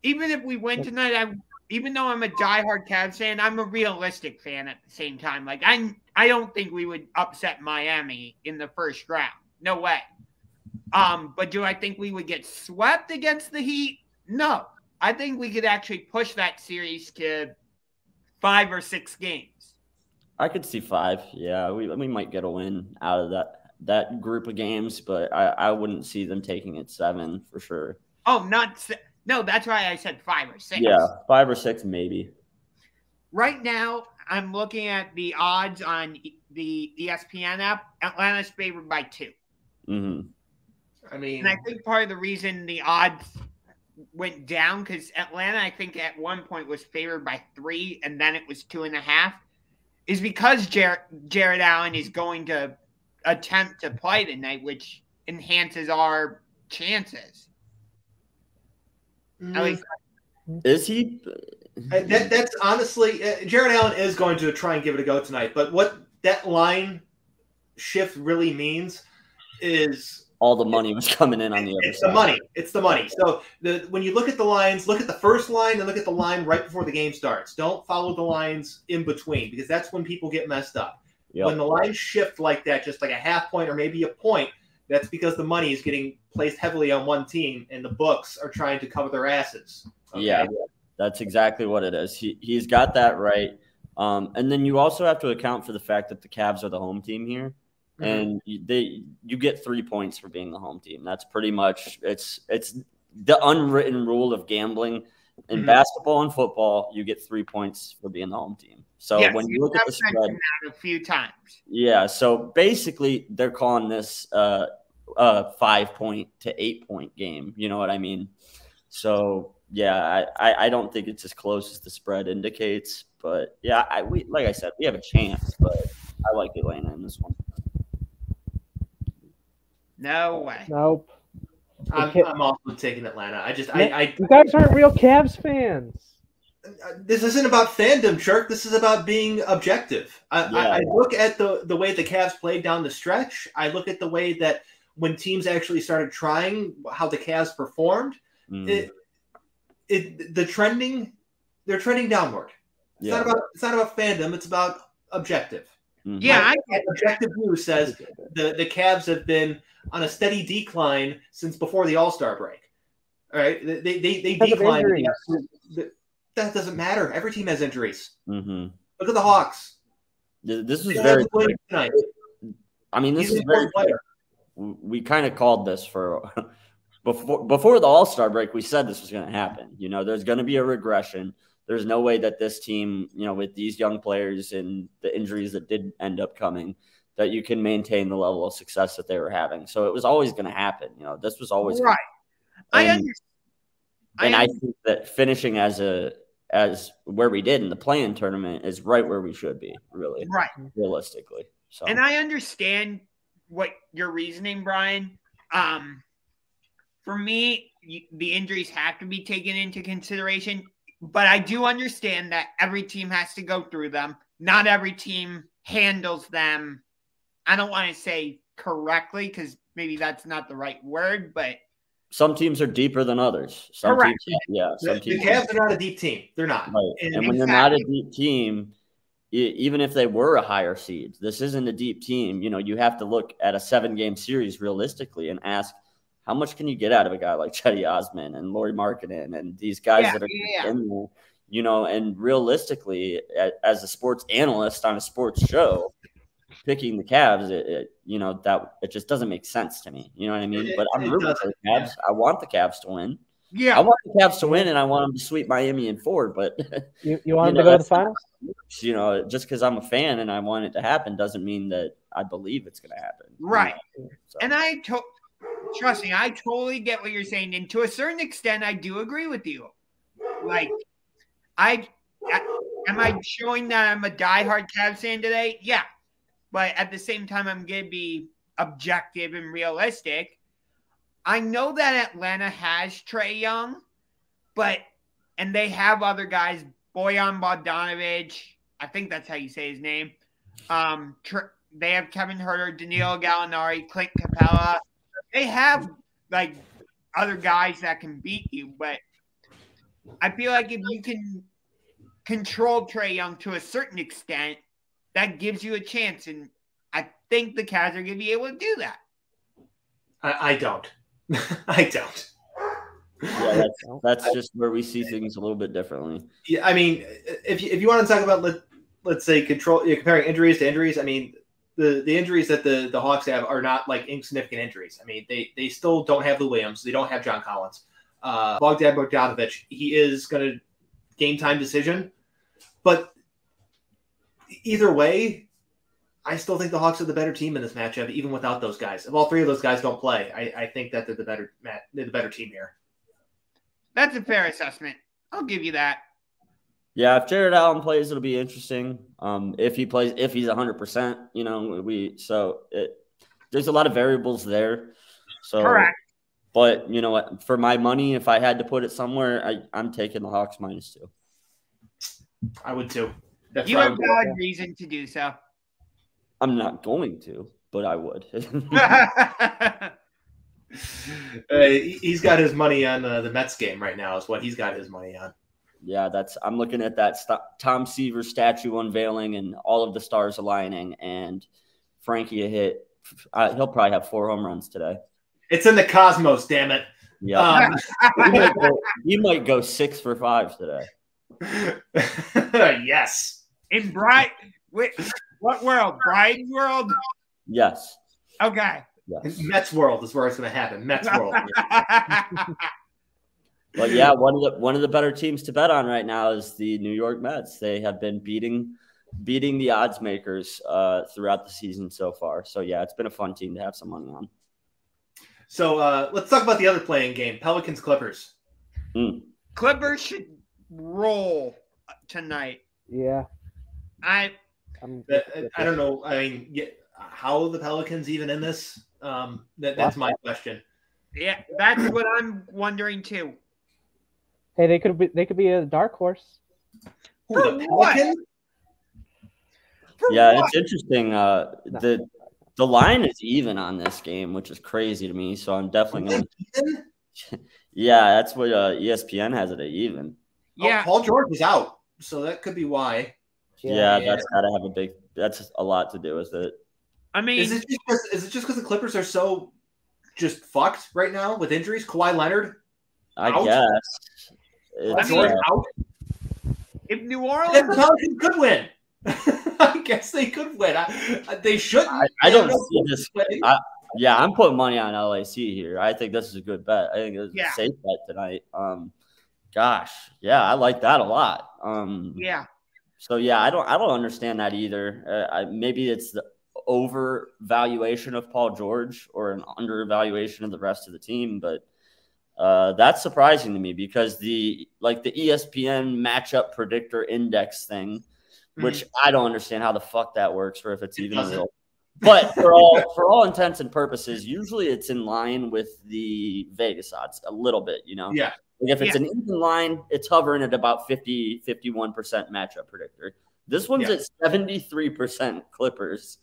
Even if we win tonight, even though I'm a diehard Cavs fan, I'm a realistic fan at the same time. Like, I don't think we would upset Miami in the first round. No way. But do I think we would get swept against the Heat? No. I think we could actually push that series to 5 or 6 games. I could see 5. Yeah, we might get a win out of that group of games, but I wouldn't see them taking it 7 for sure. Oh, no, that's why I said 5 or 6. Yeah, 5 or 6 maybe. Right now, I'm looking at the odds on the ESPN app. Atlanta's favored by 2. Mm-hmm. And I think part of the reason the odds went down, because Atlanta, I think at one point was favored by 3, and then it was 2.5, is because Jared Allen is going to attempt to play tonight, which enhances our chances. Is he? That's honestly, Jared Allen is going to try and give it a go tonight. But what that line shift really means is all the money was coming in on the other side. It's the money. It's the money. So when you look at the lines, look at the first line and look at the line right before the game starts. Don't follow the lines in between, because that's when people get messed up. Yep. When the lines shift like that, just like a half point or maybe a point, that's because the money is getting placed heavily on one team and the books are trying to cover their asses. Okay? Yeah, that's exactly what it is. He's got that right. And then you also have to account for the fact that the Cavs are the home team here. And you get 3 points for being the home team. That's pretty much it's the unwritten rule of gambling in basketball and football. You get 3 points for being the home team. So yes, when you look at the spread, a few times. Yeah. So basically, they're calling this a 5-point to 8-point game. You know what I mean? So yeah, I don't think it's as close as the spread indicates. But yeah, like I said, we have a chance. But I like Atlanta in this one. No way. Nope. I'm also taking Atlanta. You guys aren't real Cavs fans. This isn't about fandom, Chirk. This is about being objective. I look at the way the Cavs played down the stretch. I look at the way that when teams actually started trying, how the Cavs performed. They're trending downward. It's not about fandom. It's about objective. Yeah, objective view says the Cavs have been on a steady decline since before the All-Star break. All right, they declined. That doesn't matter. Every team has injuries. Mm-hmm. Look at the Hawks. This was very. Tonight. I mean, this is very. We kind of called this for before the All-Star break. We said this was going to happen. There's going to be a regression. There's no way that this team, with these young players and the injuries that did end up coming, that you can maintain the level of success that they were having. So it was always going to happen. This was always right. I think that finishing as where we did in the play-in tournament is right where we should be, really, right, realistically. So, and I understand what your reasoning, Brian. For me, the injuries have to be taken into consideration, but I do understand that every team has to go through them. Not every team handles them. I don't want to say correctly because maybe that's not the right word, but some teams are deeper than others. Some correct. teams, yeah. Some teams. The Cavs are not a deep team. They're not. Right. And when they're not a deep team, even if they were a higher seed, this isn't a deep team. You know, you have to look at a 7-game series realistically and ask, how much can you get out of a guy like Chetty Osman and Lauri Markkanen and these guys that are in there, you know, and realistically, as a sports analyst on a sports show, picking the Cavs, you know, that it just doesn't make sense to me. You know what I mean? But I'm rooting for the Cavs. I want the Cavs to win. Yeah. I want the Cavs to win, and I want them to sweep Miami in 4. But you want them to go to the finals? You know, just because I'm a fan and I want it to happen doesn't mean that I believe it's going to happen. Right. You know? So. And trust me, I totally get what you're saying. And to a certain extent, I do agree with you. Like, am I showing that I'm a diehard Cavs fan today? Yeah. But at the same time, I'm going to be objective and realistic. I know that Atlanta has Trae Young, and they have other guys, Bojan Bogdanovic. I think that's how you say his name. They have Kevin Huerter, Danilo Gallinari, Clint Capella. They have like other guys that can beat you, but I feel like if you can control Trae Young to a certain extent, that gives you a chance, and I think the Cavs are going to be able to do that. I don't. I don't. Yeah, that's just where we see things a little bit differently. Yeah, I mean, if you want to talk about let's say comparing injuries to injuries, I mean, the injuries that the Hawks have are not like insignificant injuries. I mean, they still don't have Lou Williams, they don't have John Collins, Bogdan Bogdanovic. He is going to game time decision, but either way, I still think the Hawks are the better team in this matchup, even without those guys. If all 3 of those guys don't play, I think that they're the better team here. That's a fair assessment. I'll give you that. Yeah, if Jared Allen plays, it'll be interesting. If he plays, if he's 100%, you know, there's a lot of variables there. So, correct. But you know what? For my money, if I had to put it somewhere, I'm taking the Hawks -2. I would too. That's you have valid reason to do so. I'm not going to, but I would. He's got his money on the Mets game right now. Is what he's got his money on. Yeah, I'm looking at that Tom Seaver statue unveiling and all of the stars aligning, and Frankie a hit. He'll probably have 4 home runs today. It's in the cosmos, damn it. Yeah, he might go 6 for 5 today. Yes. In what world? Brian's world? Yes. Okay. Yes. Mets world is where it's going to happen. Mets world. But yeah, one of the better teams to bet on right now is the New York Mets. They have been beating the odds makers throughout the season so far. So yeah, it's been a fun team to have some money on. So let's talk about the other playing game, Pelicans Clippers. Clippers should roll tonight. Yeah. I don't know. I mean, how are the Pelicans even in this? That's my question. Yeah, that's what I'm wondering too. Hey, they could be a dark horse. Who, the Pelicans? Yeah, it's interesting. The line is even on this game, which is crazy to me. So I'm definitely going to. Yeah, that's what ESPN has it at even. Yeah, Paul George is out, so that could be why. Yeah, that's got to have that's a lot to do with it. I mean, is it just because the Clippers are so just fucked right now with injuries? Kawhi Leonard, I out? Guess. Out. If New Orleans, the Pelicans could win. I guess they could win. They shouldn't. I don't see this. I'm putting money on LAC here. I think this is a good bet. I think it's a safe bet tonight. Gosh, yeah, I like that a lot. Yeah. So yeah, I don't understand that either. Maybe it's the overvaluation of Paul George or an undervaluation of the rest of the team, but that's surprising to me because the ESPN matchup predictor index thing, which I don't understand how the fuck that works or if it's even real. But for all intents and purposes, usually it's in line with the Vegas odds a little bit, you know? Yeah. Like if it's an even line, it's hovering at about 50, 51% matchup predictor. This one's at 73% Clippers.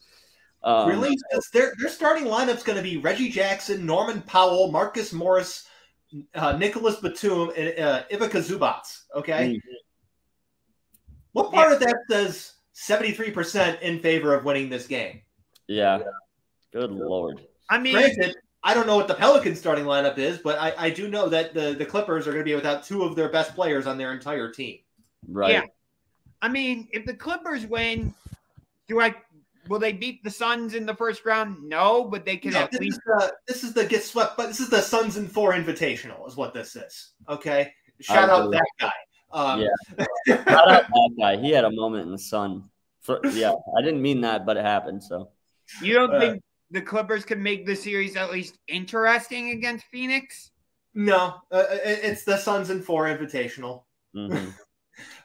Really? Their starting lineup's going to be Reggie Jackson, Norman Powell, Marcus Morris, Nicholas Batum, and Ivica Zubats. Okay? Mm-hmm. What part of that says 73% in favor of winning this game? Yeah. Good Lord. I mean, granted, I don't know what the Pelicans starting lineup is, but I do know that the Clippers are going to be without two of their best players on their entire team. Right. Yeah. I mean, if the Clippers win, will they beat the Suns in the first round? No, but they can at least. This is the get swept, but this is the Suns in 4 Invitational, is what this is. Okay, shout out that guy. Shout out that guy. He had a moment in the sun. I didn't mean that, but it happened. So you don't think the Clippers can make the series at least interesting against Phoenix? No, it's the Suns in 4 Invitational. Mm-hmm.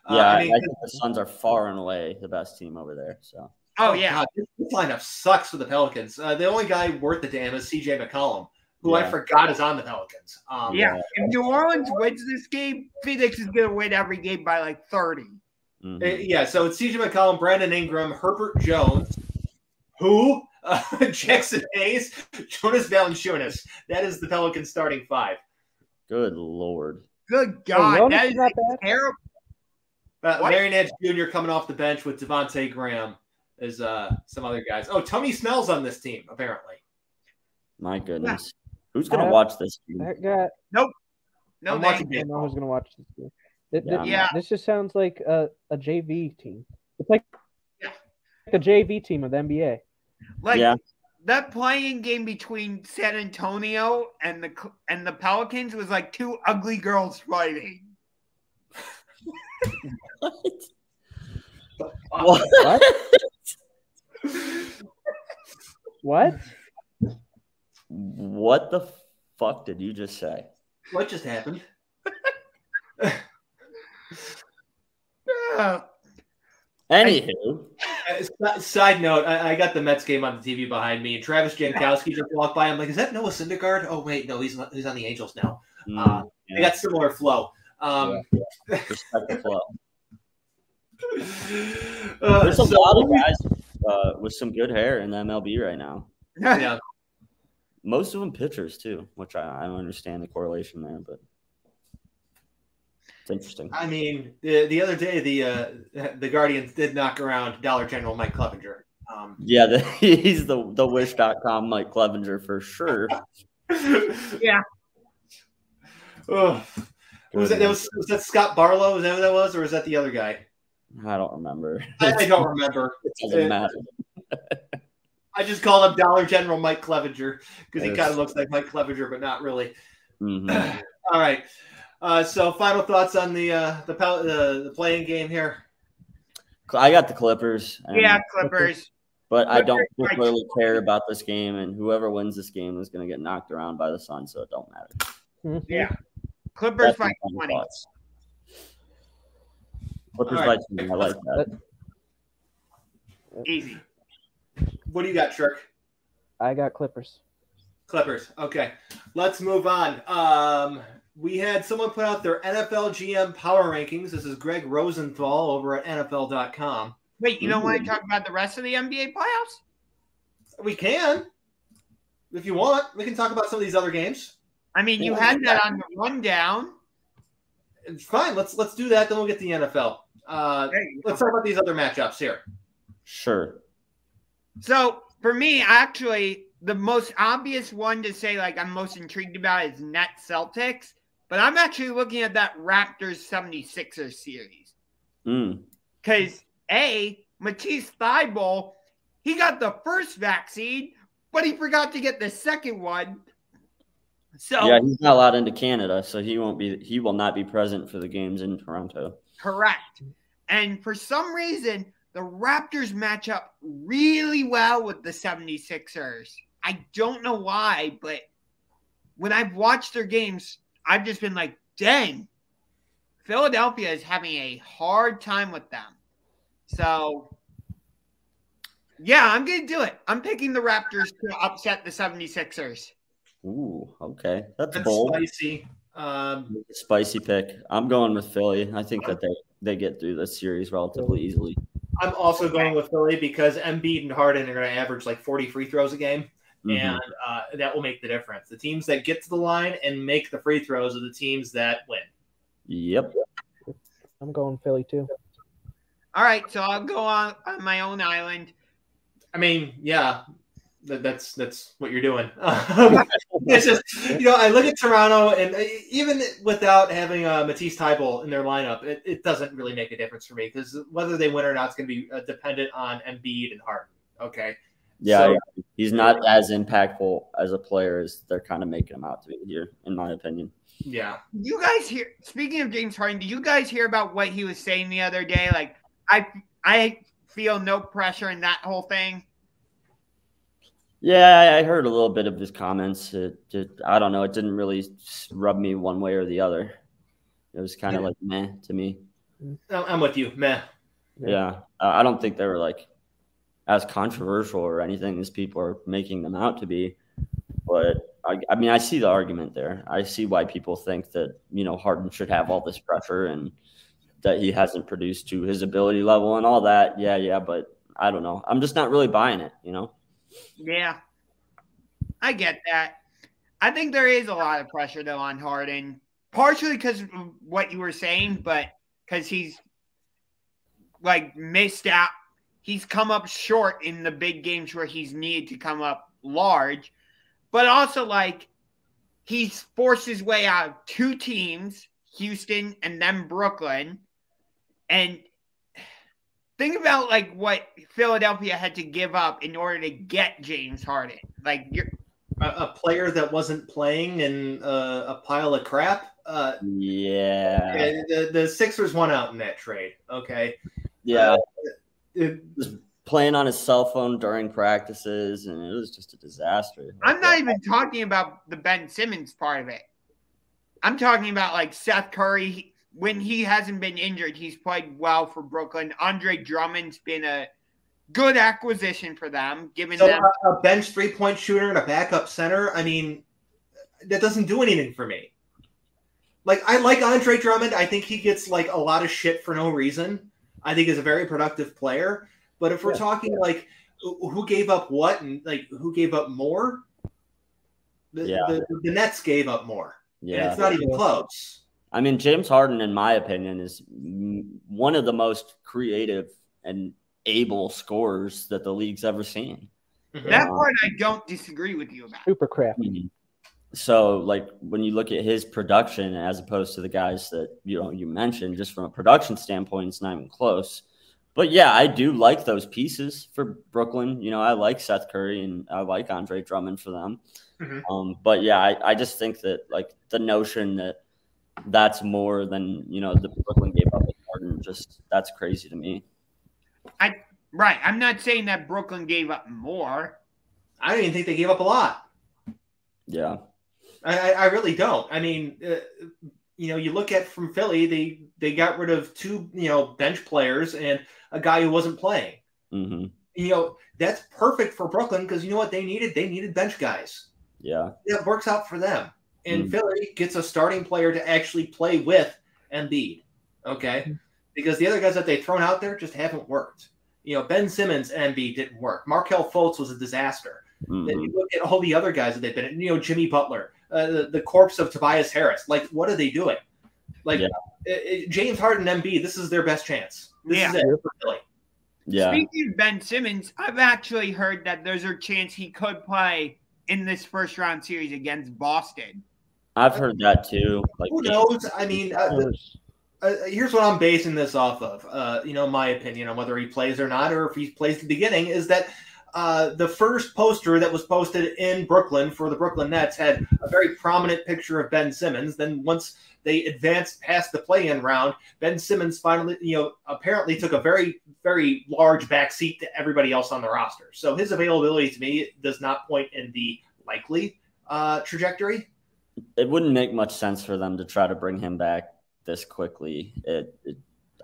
I think the Suns are far and away the best team over there. So. Oh yeah, God, this lineup sucks for the Pelicans. The only guy worth the damn is C.J. McCollum, who I forgot is on the Pelicans. If New Orleans wins this game, Phoenix is going to win every game by like 30. Mm-hmm. So it's C.J. McCollum, Brandon Ingram, Herbert Jones, Jackson Hayes, Jonas Valanciunas. That is the Pelicans starting 5. Good Lord. Good God, that is not bad. Terrible. Larry Nance Jr. coming off the bench with Devontae Graham. Is some other guys. Oh, Tony Snell's on this team, apparently. My goodness. Who's going to watch this game? That guy. Nope. No, I'm watching I know who's going to watch this game. This just sounds like a JV team. It's like a JV team of the NBA. That playing game between San Antonio and the Pelicans was like 2 ugly girls fighting. What? What? What the fuck did you just say? What just happened? Anywho. Side note, I got the Mets game on the TV behind me, and Travis Jankowski just walked by. I'm like, is that Noah Syndergaard? Oh, wait, no, he's on the Angels now. They got similar flow. Respect the flow. There's a lot of guys with some good hair in the MLB right now. Yeah. Most of them pitchers, too, which I don't understand the correlation there, but it's interesting. I mean, the other day, the Guardians did knock around Dollar General Mike Clevenger. He's the wish.com Mike Clevenger for sure. Yeah. Was that Scott Barlow? Is that who that was? Or was that the other guy? I don't remember. I don't remember. It doesn't matter. I just call him Dollar General Mike Clevenger because he kind of looks like Mike Clevenger, but not really. Mm-hmm. All right. So final thoughts on the playing game here. I got the Clippers. Clippers. But I don't particularly care about this game, and whoever wins this game is going to get knocked around by the Suns, so it don't matter. Yeah. Clippers by 20. Clippers by 20. I like that. Easy. What do you got, Shirk? I got Clippers. Clippers. Okay. Let's move on. We had someone put out their NFL GM power rankings. This is Greg Rosenthal over at NFL.com. Wait, you don't want to talk about the rest of the NBA playoffs? We can. If you want, we can talk about some of these other games. I mean, you had that on the rundown. It's fine. Let's do that. Then we'll get to the NFL. Let's talk about these other matchups here. Sure. So for me, actually, the most obvious one to say like I'm most intrigued about is Nets Celtics, but I'm actually looking at that Raptors 76ers series. Because Matisse Thybulle, he got the first vaccine, but he forgot to get the second one. So yeah, he's not allowed into Canada, so he will not be present for the games in Toronto. Correct. And for some reason, the Raptors match up really well with the 76ers. I don't know why, but when I've watched their games, I've just been like, dang, Philadelphia is having a hard time with them. So Yeah, I'm going to do it. I'm picking the Raptors to upset the 76ers. Ooh, okay. That's bold. Spicy. Spicy pick. I'm going with Philly. I think that they get through this series relatively easily. I'm also going with Philly because Embiid and Harden are going to average like 40 free throws a game, and that will make the difference. The teams that get to the line and make the free throws are the teams that win. Yep. I'm going Philly too. All right, so I'll go on my own island. I mean, yeah, that's what you're doing. It's just, I look at Toronto, and even without having Matisse Thybulle in their lineup, it doesn't really make a difference for me because whether they win or not is going to be dependent on Embiid and Harden. Okay. Yeah, so, he's not as impactful as a player as they're kind of making him out to be here, in my opinion. Yeah. You guys hear? Speaking of James Harden, did you guys hear about what he was saying the other day? Like, I feel no pressure in that whole thing. Yeah, I heard a little bit of his comments. I don't know. It didn't really rub me one way or the other. It was kind of like meh to me. I'm with you, meh. Yeah, I don't think they were like as controversial or anything as people are making them out to be. But I mean, I see the argument there. I see why people think that Harden should have all this pressure and that he hasn't produced to his ability level and all that. Yeah, but I don't know. I'm just not really buying it, Yeah, I get that. I think there is a lot of pressure, though, on Harden, partially because of what you were saying, but because he's, missed out. He's come up short in the big games where he's needed to come up large, but also, he's forced his way out of two teams, Houston and then Brooklyn, and think about what Philadelphia had to give up in order to get James Harden. You're a player that wasn't playing and a pile of crap. Yeah. The Sixers won out in that trade. Okay. Yeah. Was playing on his cell phone during practices, and it was just a disaster. I'm not even talking about the Ben Simmons part of it. I'm talking about Seth Curry. When he hasn't been injured, he's played well for Brooklyn. Andre Drummond's been a good acquisition for them, giving them a bench 3-point shooter and a backup center. I mean, that doesn't do anything for me. I like Andre Drummond. I think he gets a lot of shit for no reason. I think he's a very productive player. But if we're talking who gave up what and who gave up more, the Nets gave up more. Yeah, and it's not even close. I mean, James Harden, in my opinion, is one of the most creative and able scorers that the league's ever seen. That part I don't disagree with you about. Super crafty. So, when you look at his production as opposed to the guys that you mentioned, just from a production standpoint, it's not even close. But yeah, I do like those pieces for Brooklyn. I like Seth Curry and I like Andre Drummond for them. But yeah, I just think that the notion that that's more than the Brooklyn gave up with Harden, that's crazy to me. I'm not saying that Brooklyn gave up more. I don't even think they gave up a lot. Yeah, I really don't. I mean, you look at from Philly, they got rid of two bench players and a guy who wasn't playing. That's perfect for Brooklyn because you know what they needed? They needed bench guys. Yeah, it works out for them. And Philly gets a starting player to actually play with Embiid, okay? Because the other guys that they've thrown out there just haven't worked. Ben Simmons and Embiid didn't work. Markelle Fultz was a disaster. Then you look at all the other guys that they've been in, Jimmy Butler, the corpse of Tobias Harris. What are they doing? James Harden and Embiid, this is their best chance. This is it for Philly. Yeah. Speaking of Ben Simmons, I've actually heard that there's a chance he could play in this first round series against Boston. I've heard that too. Who knows? I mean, here's what I'm basing this off of. My opinion on whether he plays or not, or if he plays at the beginning, is that the first poster that was posted in Brooklyn for the Brooklyn Nets had a very prominent picture of Ben Simmons. Then once they advanced past the play-in round, Ben Simmons finally, apparently took a very, very large backseat to everybody else on the roster. So his availability to me does not point in the likely trajectory. It wouldn't make much sense for them to try to bring him back this quickly.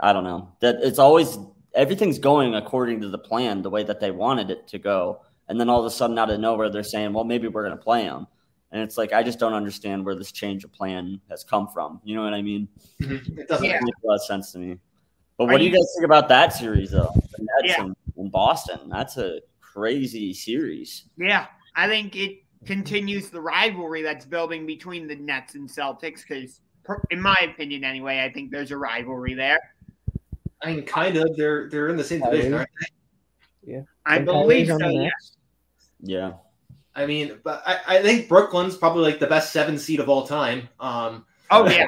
I don't know. That it's always everything's going according to the plan, the way that they wanted it to go. And then all of a sudden, out of nowhere, they're saying, well, maybe we're going to play them. And it's like, I just don't understand where this change of plan has come from. You know what I mean? It doesn't make a lot of sense to me. But what do you guys think about that series, though? The Nets in Boston. That's a crazy series. Yeah, I think it continues the rivalry that's building between the Nets and Celtics because, in my opinion anyway, I think there's a rivalry there. I mean, kind of. They're in the same division, aren't they? Yeah. I believe so, yes. Yeah. I mean, but I think Brooklyn's probably like the best 7 seed of all time. Oh, yeah.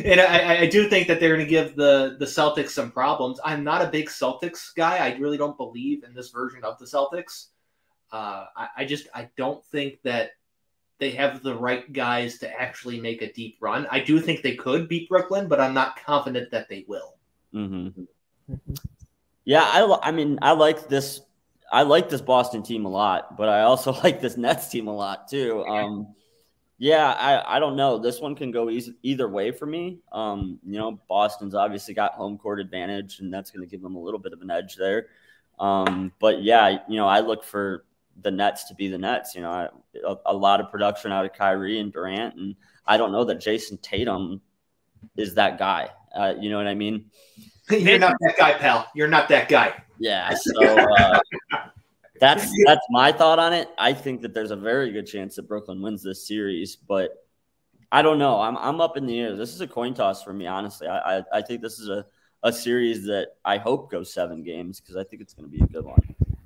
And I do think that they're going to give the Celtics some problems. I'm not a big Celtics guy. I really don't believe in this version of the Celtics. I don't think that they have the right guys to actually make a deep run. I do think they could beat Brooklyn, but I'm not confident that they will. Mm-hmm. Yeah, I mean, I like this Boston team a lot, but I also like this Nets team a lot too. I don't know. This one can go either way for me. Boston's obviously got home court advantage, and that's going to give them a little bit of an edge there. But yeah, I look for the Nets to be the Nets. A lot of production out of Kyrie and Durant, and I don't know that Jason Tatum is that guy. You know what I mean? You're not that guy, pal. You're not that guy. Yeah, so that's my thought on it. I think that there's a very good chance that Brooklyn wins this series, but I don't know. I'm up in the air. This is a coin toss for me, honestly. I think this is a series that I hope goes 7 games because I think it's going to be a good one.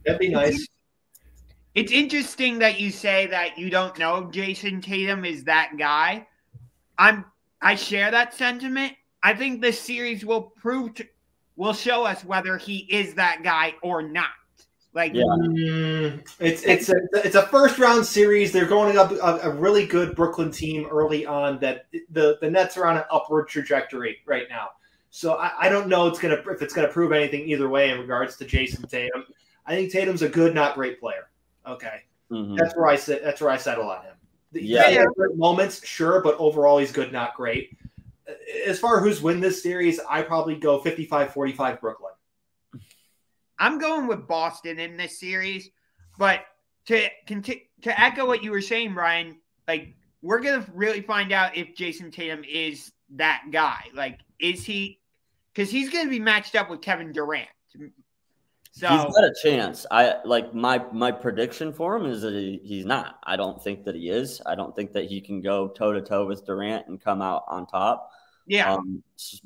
That'd be nice. It's interesting that you say that you don't know if Jason Tatum is that guy. I share that sentiment. I think this series will show us whether he is that guy or not. It's a first round series. They're going up a really good Brooklyn team early on. That the Nets are on an upward trajectory right now. So I don't know if it's gonna prove anything either way in regards to Jason Tatum. I think Tatum's a good, not great player. Okay, That's where I sit. That's where I settle on him. Moments, sure, but overall he's good, not great. As far as who's win this series, I probably go 55-45 Brooklyn. I'm going with Boston in this series, but to echo what you were saying, Brian, we're gonna really find out if Jason Tatum is that guy. Is he? Because he's gonna be matched up with Kevin Durant. So he's got a chance. My prediction for him is that he's not. I don't think that he is. I don't think that he can go toe to toe with Durant and come out on top. Yeah.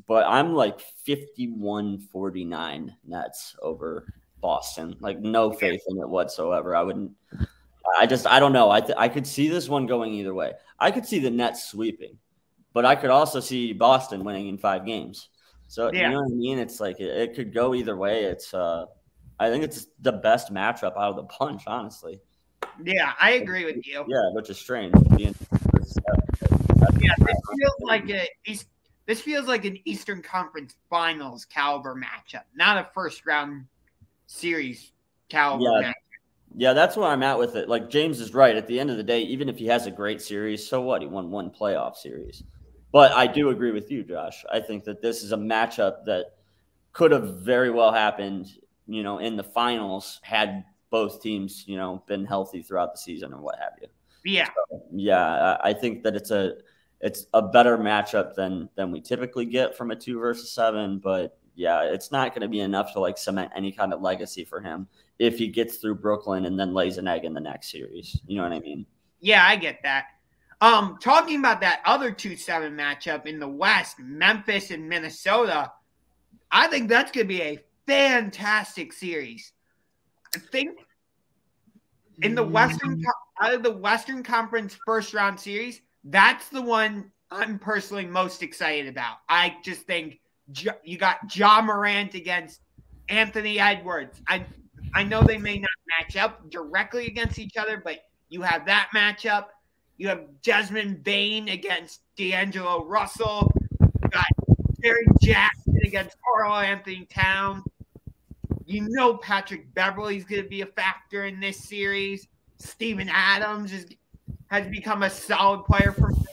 But I'm 51-49 Nets over Boston. No faith in it whatsoever. I don't know. I could see this one going either way. I could see the Nets sweeping, but I could also see Boston winning in 5 games. So you know what I mean? It's it could go either way. It's I think it's the best matchup out of the bunch, honestly. Yeah, I agree with you. Yeah, which is strange. This feels like an Eastern Conference Finals caliber matchup, not a first round series caliber matchup. Yeah, that's where I'm at with it. James is right. At the end of the day, even if he has a great series, so what? He won 1 playoff series. But I do agree with you, Josh. I think that this is a matchup that could have very well happened, in the finals had both teams, been healthy throughout the season or what have you. Yeah. So, I think that it's a better matchup than we typically get from a 2 versus 7. But yeah, it's not going to be enough to cement any kind of legacy for him if he gets through Brooklyn and then lays an egg in the next series. You know what I mean? Yeah, I get that. Talking about that other 2-7 matchup in the West, Memphis and Minnesota, I think that's going to be a fantastic series. I think in the out of the Western Conference first round series, that's the one I'm personally most excited about. I just think you got Ja Morant against Anthony Edwards. I know they may not match up directly against each other, but you have that matchup. You have Desmond Bane against D'Angelo Russell. You got Terry Jackson against Karl Anthony Towns. Patrick Beverley's going to be a factor in this series. Steven Adams has become a solid player for them.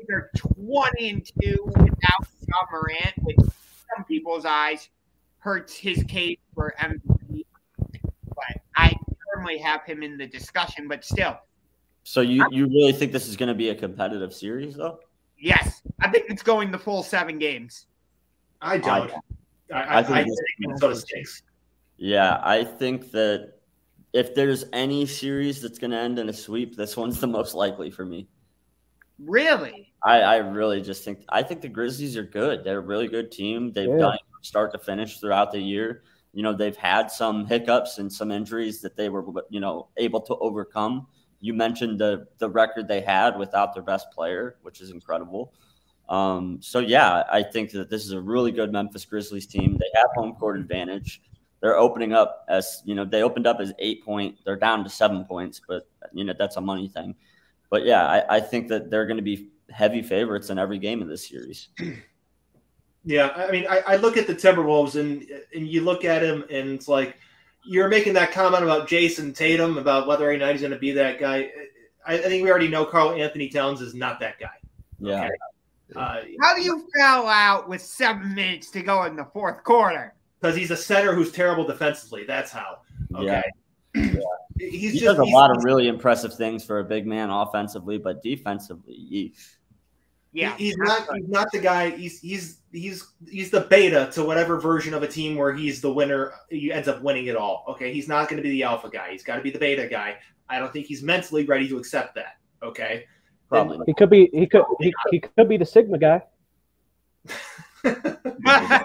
They're 20-2 without Ja Morant, which some people's eyes, hurts his case for MVP. But I firmly have him in the discussion, but still. So you really think this is going to be a competitive series, though? Yes. I think it's going the full 7 games. I don't. I think Minnesota stinks. Yeah, I think that if there's any series that's going to end in a sweep, this one's the most likely for me. Really? I really just think – I think the Grizzlies are good. They're a really good team. They've done it from start to finish throughout the year. You know, they've had some hiccups and some injuries that they were, you know, able to overcome. You mentioned the record they had without their best player, which is incredible. So, yeah, I think that this is a really good Memphis Grizzlies team. They have home court advantage. They're opening up as, you know, they opened up as 8-point. They're down to 7 points, but, you know, that's a money thing. But, yeah, I think that they're going to be heavy favorites in every game of this series. Yeah, I mean, I look at the Timberwolves, and you look at him, and it's like you're making that comment about Jason Tatum, about whether or not he's going to be that guy. I think we already know Karl Anthony Towns is not that guy. Yeah. Okay? How do you foul out with 7 minutes to go in the fourth quarter? Because he's a center who's terrible defensively. That's how. Okay. Yeah. He does a lot of really impressive things for a big man offensively, but defensively, yeah, he's not the guy. He's the beta to whatever version of a team where he's the winner. He ends up winning it all. Okay, he's not going to be the alpha guy. He's got to be the beta guy. I don't think he's mentally ready to accept that. Okay, probably he could be. He could be the Sigma guy. The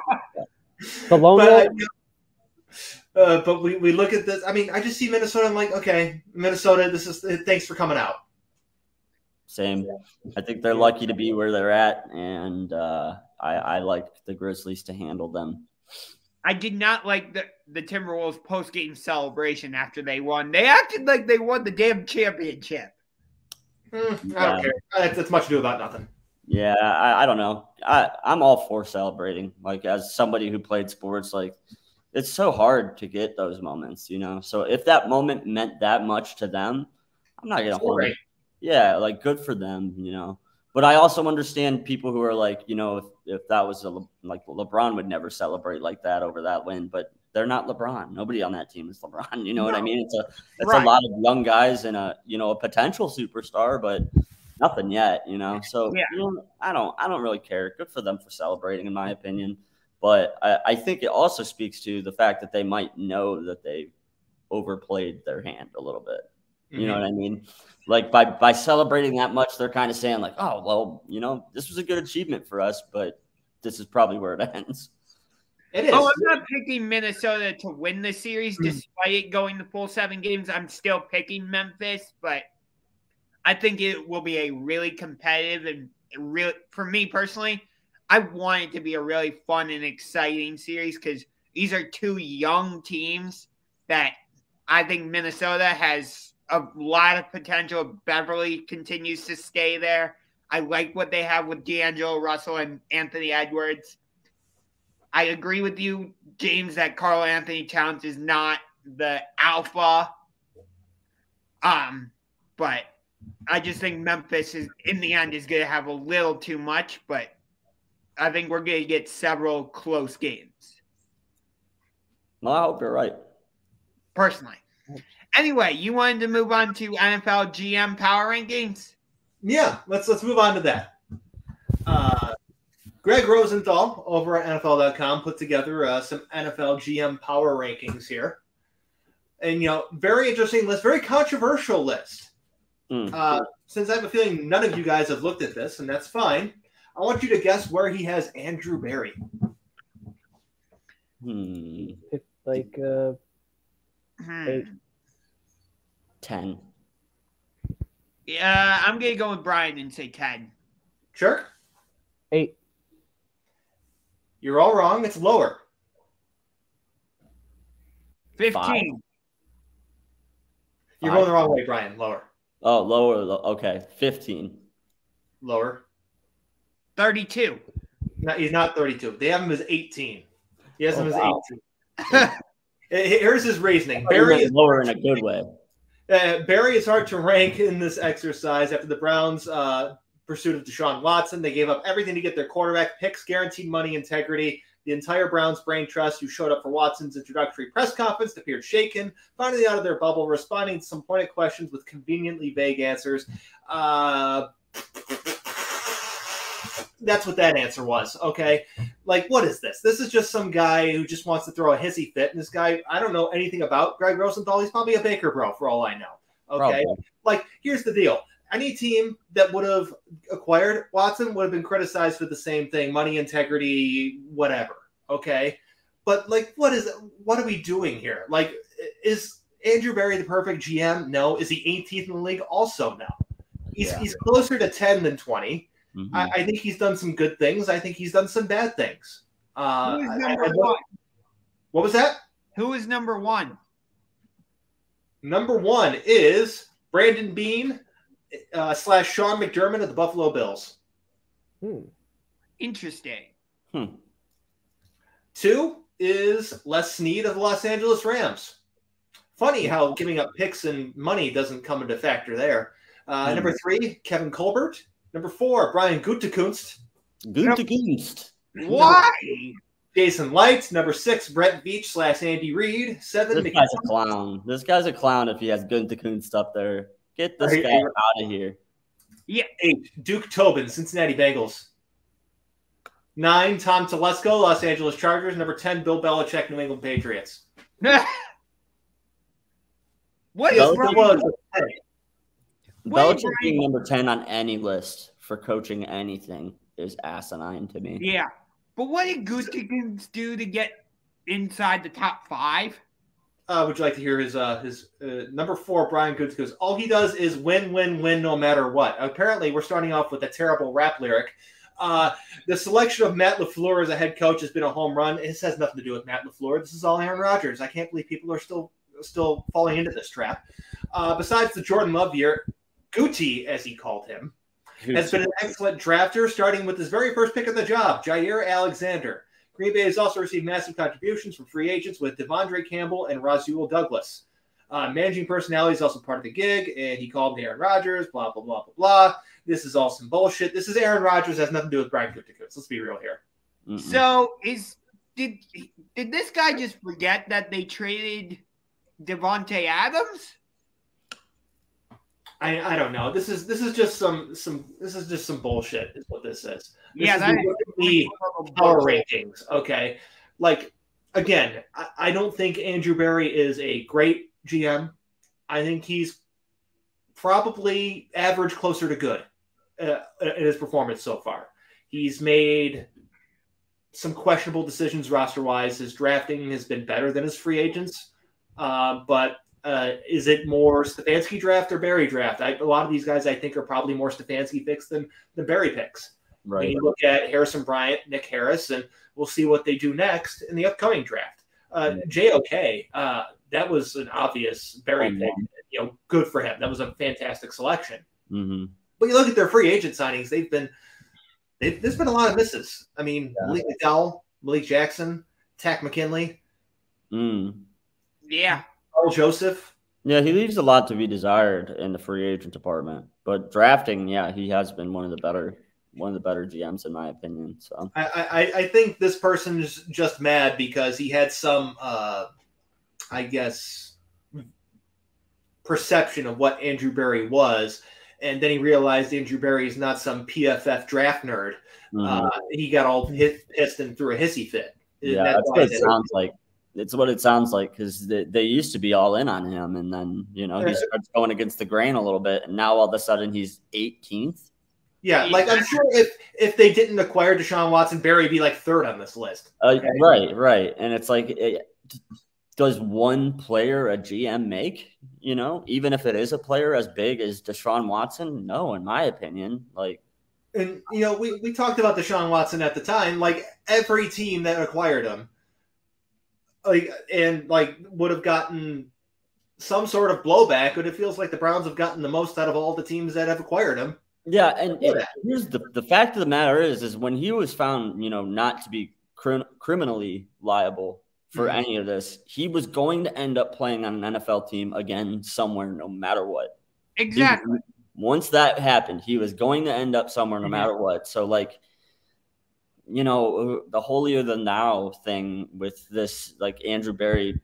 lone wolf. But we look at this. I mean, I just see Minnesota. I'm like, okay, Minnesota. Thanks for coming out. Same. I think they're lucky to be where they're at, and I like the Grizzlies to handle them. I did not like the Timberwolves post-game celebration after they won. They acted like they won the damn championship. I don't care. That's much ado about nothing. Yeah, I don't know. I'm all for celebrating. Like, as somebody who played sports, like, it's so hard to get those moments, you know? So if that moment meant that much to them, I'm not going to hold it. Yeah, like, good for them, you know? But I also understand people who are like, you know, if that was like LeBron would never celebrate like that over that win, but they're not LeBron. Nobody on that team is LeBron. You know what I mean? It's a lot of young guys and a potential superstar, but nothing yet, you know? So you know, I don't really care. Good for them for celebrating, in my opinion. But I think it also speaks to the fact that they might know that they overplayed their hand a little bit. You know what I mean? Like, by celebrating that much, they're kind of saying like, oh, well, you know, this was a good achievement for us, but this is probably where it ends. It is. Oh, I'm not picking Minnesota to win the series despite it going the full 7 games. I'm still picking Memphis, but I think it will be a really competitive and real. For me personally, I want it to be a really fun and exciting series because these are 2 young teams that I think Minnesota has a lot of potential. Beverly continues to stay there. I like what they have with D'Angelo Russell and Anthony Edwards. I agree with you, James, that Karl Anthony Towns is not the alpha. But I just think Memphis is, in the end, is going to have a little too much, but I think we're going to get several close games. Well, I hope you're right. Personally. Anyway, you wanted to move on to NFL GM power rankings? Yeah, let's move on to that. Greg Rosenthal over at NFL.com put together some NFL GM power rankings here. And, you know, very interesting list, very controversial list. Since I have a feeling none of you guys have looked at this, and that's fine, I want you to guess where he has Andrew Berry. It's like 8. 10. Yeah, I'm going to go with Brian and say 10. Sure. 8. You're all wrong. It's lower. 15. 5. You're going the wrong way, Brian. Lower. Oh, lower. Okay. 15. Lower. 32. No, he's not 32. They have him as 18. He has him as 18. Here's his reasoning. Barry is lower in a good way. Barry is hard to rank in this exercise after the Browns' pursuit of Deshaun Watson. They gave up everything to get their quarterback, picks, guaranteed money, integrity. The entire Browns brain trust who showed up for Watson's introductory press conference appeared shaken, finally out of their bubble, responding to some pointed questions with conveniently vague answers. That's what that answer was, okay? Like, what is this? This is just some guy who just wants to throw a hissy fit, and this guy, I don't know anything about Greg Rosenthal. He's probably a Baker bro, for all I know, okay? Probably. Like, here's the deal. Any team that would have acquired Watson would have been criticized for the same thing, money, integrity, whatever, okay? But, like, what are we doing here? Like, is Andrew Berry the perfect GM? No. Is he 18th in the league? Also no. He's closer to 10 than 20. Mm-hmm. I think he's done some good things. I think he's done some bad things. Who is number one? What was that? Who is number one? Number one is Brandon Beane / Sean McDermott of the Buffalo Bills. Interesting. 2 is Les Snead of the Los Angeles Rams. Funny how giving up picks and money doesn't come into factor there. Number 3, Kevin Colbert. Number 4, Brian Gutekunst. Why? Jason Light. Number 6, Brett Veach / Andy Reid. 7, this guy's a clown. This guy's a clown if he has Gutekunst up there. Get this guy out of here. Yeah. 8, Duke Tobin, Cincinnati Bengals. 9, Tom Telesco, Los Angeles Chargers. Number 10, Bill Belichick, New England Patriots. What is wrong? Belichick being number 10 on any list for coaching anything is asinine to me. Yeah. But what did Gutekunst do to get inside the top 5? Would you like to hear his number 4, Brian Gutekunst? All he does is win, win, win, no matter what. Apparently, we're starting off with a terrible rap lyric. The selection of Matt LaFleur as a head coach has been a home run. This has nothing to do with Matt LaFleur. This is all Aaron Rodgers. I can't believe people are still falling into this trap. Besides the Jordan Love year, Gucci, as he called him, has been an excellent drafter, starting with his very first pick of the job, Jair Alexander. Green Bay has also received massive contributions from free agents with Devondre Campbell and Rasul Douglas. Managing personality is also part of the gig, and he called me Aaron Rodgers, blah, blah, blah, blah, blah. This is all some bullshit. This is Aaron Rodgers. Has nothing to do with Brian Gutekunst. Let's be real here. So did this guy just forget that they traded Devontae Adams? I don't know. This is just some bullshit is what this is. That is power rankings. Okay. Like, again, I don't think Andrew Berry is a great GM. I think he's probably average, closer to good in his performance so far. He's made some questionable decisions roster-wise. His drafting has been better than his free agents. But is it more Stefanski draft or Berry draft? A lot of these guys I think are probably more Stefanski picks than Berry picks. Right. And you look at Harrison Bryant, Nick Harris, and we'll see what they do next in the upcoming draft. JOK, that was an obvious Berry pick. Good for him. That was a fantastic selection. Mm-hmm. But you look at their free agent signings; there's been a lot of misses. I mean, Malik McDowell, Malik Jackson, Tack McKinley. Yeah. Earl Joseph. Yeah, he leaves a lot to be desired in the free agent department. But drafting, he has been one of the better GMs in my opinion. So I think this person's just mad because he had some I guess perception of what Andrew Berry was, and then he realized Andrew Berry is not some PFF draft nerd. He got all pissed and threw a hissy fit. Yeah, that's what it sounds like. It's what it sounds like because they used to be all in on him, and then he starts going against the grain a little bit, and now all of a sudden he's 18th. Yeah, like I'm sure if they didn't acquire Deshaun Watson, Berry would be like 3rd on this list. Okay? Right, and it's like, does one player a GM make? Even if it is a player as big as Deshaun Watson, no, in my opinion, And we talked about Deshaun Watson at the time, like every team that acquired him. Would have gotten some sort of blowback, but it feels like the Browns have gotten the most out of all the teams that have acquired him. Yeah, and here's the fact of the matter is when he was found, not to be criminally liable for any of this, he was going to end up playing on an NFL team again somewhere, no matter what. Exactly. Once that happened, he was going to end up somewhere, no matter what. So, you know, the holier than thou thing with this, like Andrew Berry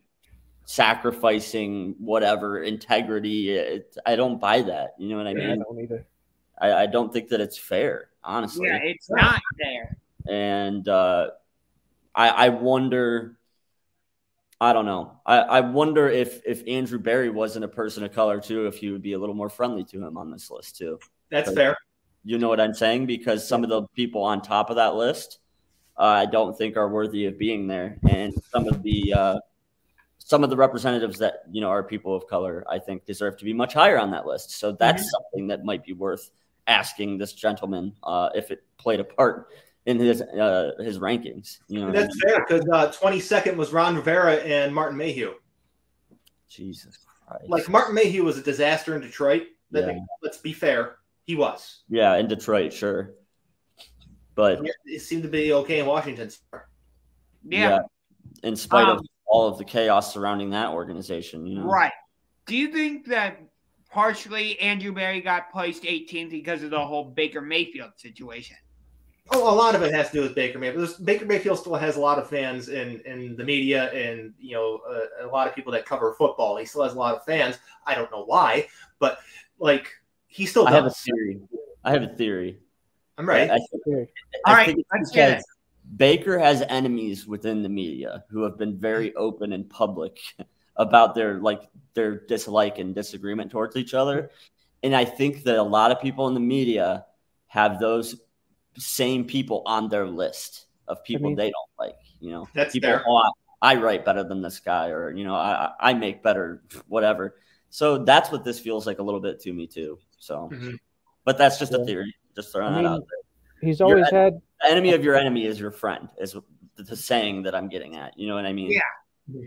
sacrificing whatever integrity. I don't buy that. You know what I mean? I don't either. I don't think that it's fair, honestly. Yeah, it's not fair. And I wonder. I don't know. I wonder if Andrew Berry wasn't a person of color too, if he would be a little more friendly to him on this list too. That's fair. You know what I'm saying? Because some of the people on top of that list, I don't think are worthy of being there, and some of the representatives that, you know, are people of color, I think deserve to be much higher on that list. So that's something that might be worth asking this gentleman if it played a part in his rankings. You know, that's fair, because 22nd was Ron Rivera and Martin Mayhew. Jesus Christ! Like, Martin Mayhew was a disaster in Detroit. Let's be fair, he was. Yeah, in Detroit, sure, but it seemed to be okay in Washington. Yeah. In spite of all of the chaos surrounding that organization, you know. Right. Do you think that partially Andrew Berry got placed 18th because of the whole Baker Mayfield situation? Oh, a lot of it has to do with Baker Mayfield. Baker Mayfield still has a lot of fans in the media, and, you know, a lot of people that cover football. He still has a lot of fans. I don't know why, but, like, he still does. I have a theory. I'm ready. All right, let's get it. Baker has enemies within the media who have been very open and public about their dislike and disagreement towards each other. And I think that a lot of people in the media have those same people on their list of people they don't like. You know, that's people, fair. I write better than this guy, or, you know, I make better, whatever. So that's what this feels like a little bit to me too. So, but that's just a theory. Just throwing that out there. He's always had the enemy of your enemy is your friend, is the saying that I'm getting at. You know what I mean? Yeah.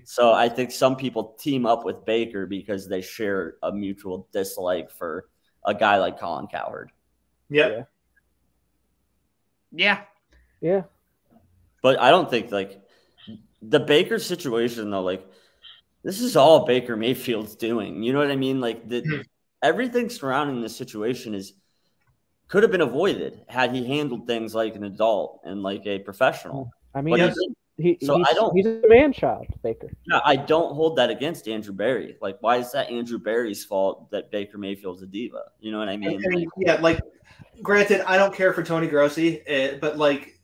So I think some people team up with Baker because they share a mutual dislike for a guy like Colin Cowherd. Yep. Yeah. Yeah. But I don't think, like, the Baker situation, though, like, this is all Baker Mayfield's doing. You know what I mean? Like, everything surrounding this situation could have been avoided had he handled things like an adult and like a professional. I mean, he's a man child, Baker. Yeah, I don't hold that against Andrew Berry. Like, why is that Andrew Berry's fault that Baker Mayfield's a diva? You know what I mean? Granted, I don't care for Tony Grossi, but, like,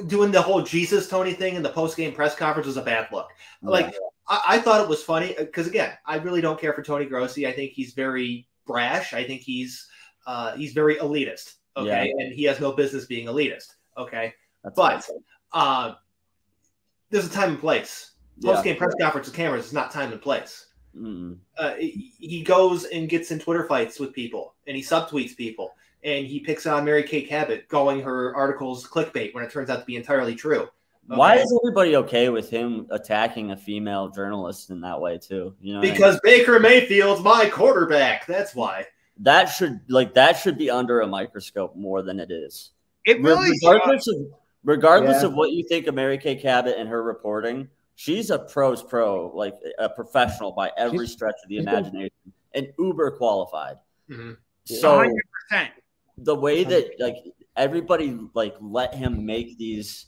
doing the whole Jesus Tony thing in the post-game press conference was a bad look. Like, I thought it was funny because, again, I really don't care for Tony Grossi. I think he's very brash. I think he's very elitist, okay? Yeah. And he has no business being elitist, okay? But there's a time and place. Post-game press conference with cameras is not time and place. He goes and gets in Twitter fights with people, and he subtweets people, and he picks on Mary Kay Cabot, calling her articles clickbait when it turns out to be entirely true. Okay? Why is everybody okay with him attacking a female journalist in that way too? You know, because Baker Mayfield's my quarterback. That's why. That should be under a microscope more than it is. It really regardless of what you think of Mary Kay Cabot and her reporting, she's a pro's pro, like a professional by every stretch of the imagination, and uber qualified. So 100%. The way that, like, everybody, like, let him make these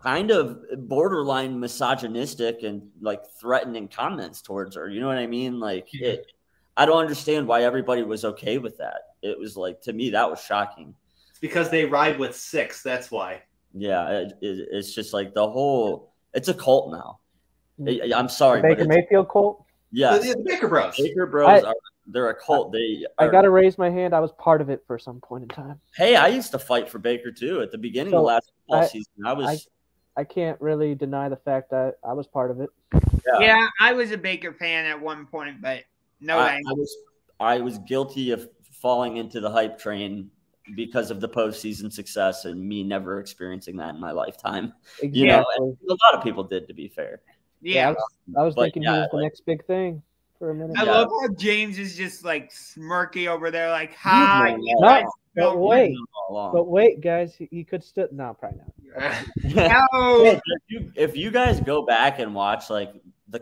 kind of borderline misogynistic and, like, threatening comments towards her. You know what I mean? Like, I don't understand why everybody was okay with that. It was, like, to me, that was shocking. It's because they ride with six. That's why. Yeah, it's just like it's a cult now. I'm sorry. The Baker Mayfield cult? Yeah. The Baker Bros. Baker Bros, they're a cult. I got to raise my hand. I was part of it for some point in time. Hey, I used to fight for Baker, too, at the beginning of last football season. I can't really deny the fact that I was part of it. Yeah, I was a Baker fan at one point, but I was guilty of falling into the hype train because of the postseason success and me never experiencing that in my lifetime. Exactly. You know, and a lot of people did, to be fair. Yeah. I was thinking he was the next big thing for a minute. I love how James is just like smirky over there, like, hi. But wait, guys, he could still probably not. No. If you guys go back and watch like the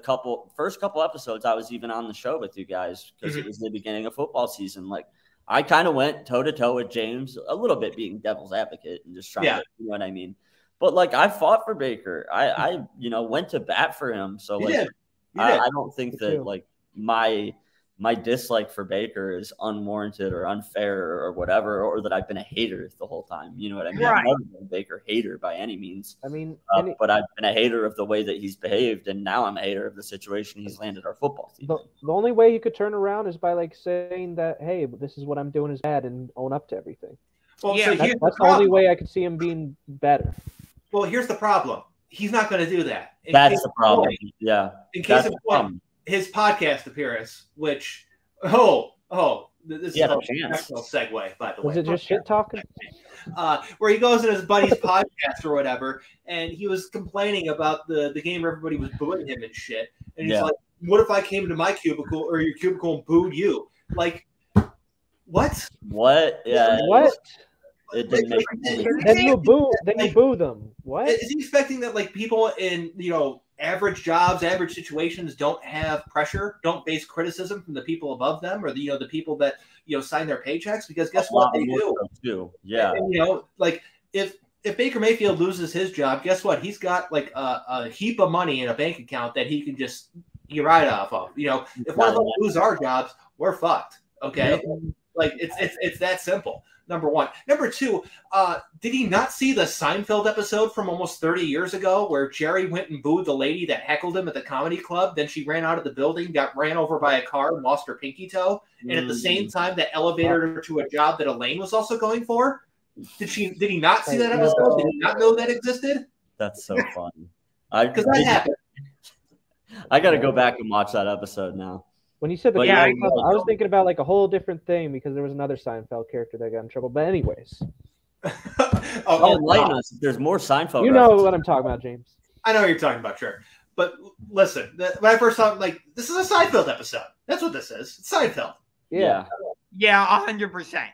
first couple episodes, I was even on the show with you guys because it was the beginning of football season. Like, I kind of went toe to toe with James a little bit, being devil's advocate and just trying to, you know what I mean? But like, I fought for Baker. I went to bat for him. So like, I don't think that like my dislike for Baker is unwarranted or unfair or whatever, or that I've been a hater the whole time. You know what I mean? Right. I've never been a Baker hater by any means. I mean, but I've been a hater of the way that he's behaved, and now I'm a hater of the situation he's landed our football team. The only way you could turn around is by like saying that, hey, this is what I'm doing is bad, and own up to everything. Well, yeah, so that's the only way I could see him being better. Well, here's the problem. He's not going to do that. That's the problem. Yeah. In case of point, his podcast appearance, which this is a national segue, by the way. Was it just shit talking? Where he goes in his buddy's podcast or whatever, and he was complaining about the game where everybody was booing him and shit. And he's like, "What if I came to my cubicle or your cubicle and booed you?" Like, what? What? Yeah. What? It didn't make sense. Then you boo them. What? Is he expecting that like people in average jobs, average situations don't have pressure, don't face criticism from the people above them, or the people that sign their paychecks? Because guess what, they do. Yeah. And, like if Baker Mayfield loses his job, guess what? He's got like a heap of money in a bank account that he can just ride off of. If one of us lose our jobs, we're fucked. Okay. Yep. Like it's that simple. Number one. Number two, did he not see the Seinfeld episode from almost 30 years ago where Jerry went and booed the lady that heckled him at the comedy club? Then she ran out of the building, got ran over by a car, and lost her pinky toe. And at the same time, that elevated her to a job that Elaine was also going for. Did he not see that episode? Did he not know that existed? That's so funny. Because that happened. I got to go back and watch that episode now. When you said I was thinking about like a whole different thing because there was another Seinfeld character that got in trouble. But anyways. Enlighten us. If there's more Seinfeld. You know what I'm talking about, James. I know what you're talking about, sure. But listen, when I first saw it, this is a Seinfeld episode. That's what this is. It's Seinfeld. Yeah. Yeah, 100%.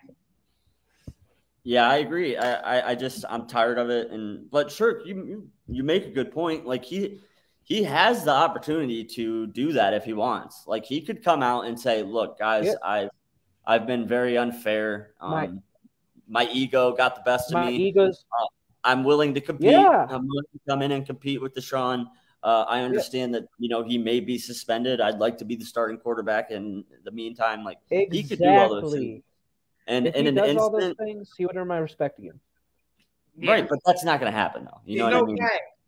Yeah, I agree. I'm tired of it. But sure, you make a good point. Like he has the opportunity to do that if he wants. Like he could come out and say, "Look, guys, I've been very unfair. My ego got the best of me. I'm willing to compete. Yeah. I'm willing to come in and compete with Deshaun. I understand that he may be suspended. I'd like to be the starting quarterback in the meantime. Like he could do all those things. And if he does all those things, he would earn my respect again. Right, but that's not going to happen though. You know what I mean?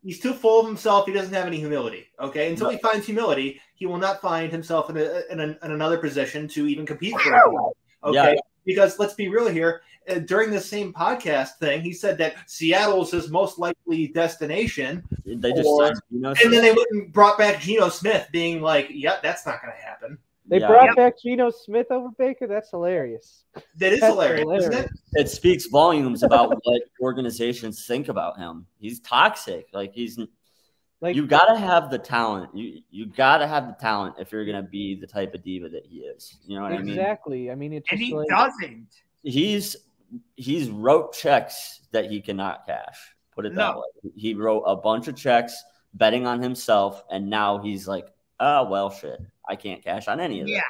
He's too full of himself. He doesn't have any humility. Okay, until he finds humility, he will not find himself in another position to even compete for it. Okay, because let's be real here. During this same podcast thing, he said that Seattle's his most likely destination. They just signed Geno Smith. And then they went and brought back Geno Smith, being like, "Yep, that's not going to happen." They brought back Geno Smith over Baker. That's hilarious. That's hilarious, isn't it? It speaks volumes about what organizations think about him. He's toxic. Like you got to have the talent. You got to have the talent if you're going to be the type of diva that he is. You know what I mean? Exactly. I mean, it's just he doesn't. He's wrote checks that he cannot cash. Put it that way. He wrote a bunch of checks betting on himself, and now he's like, "Oh well, shit. I can't cash on any of this."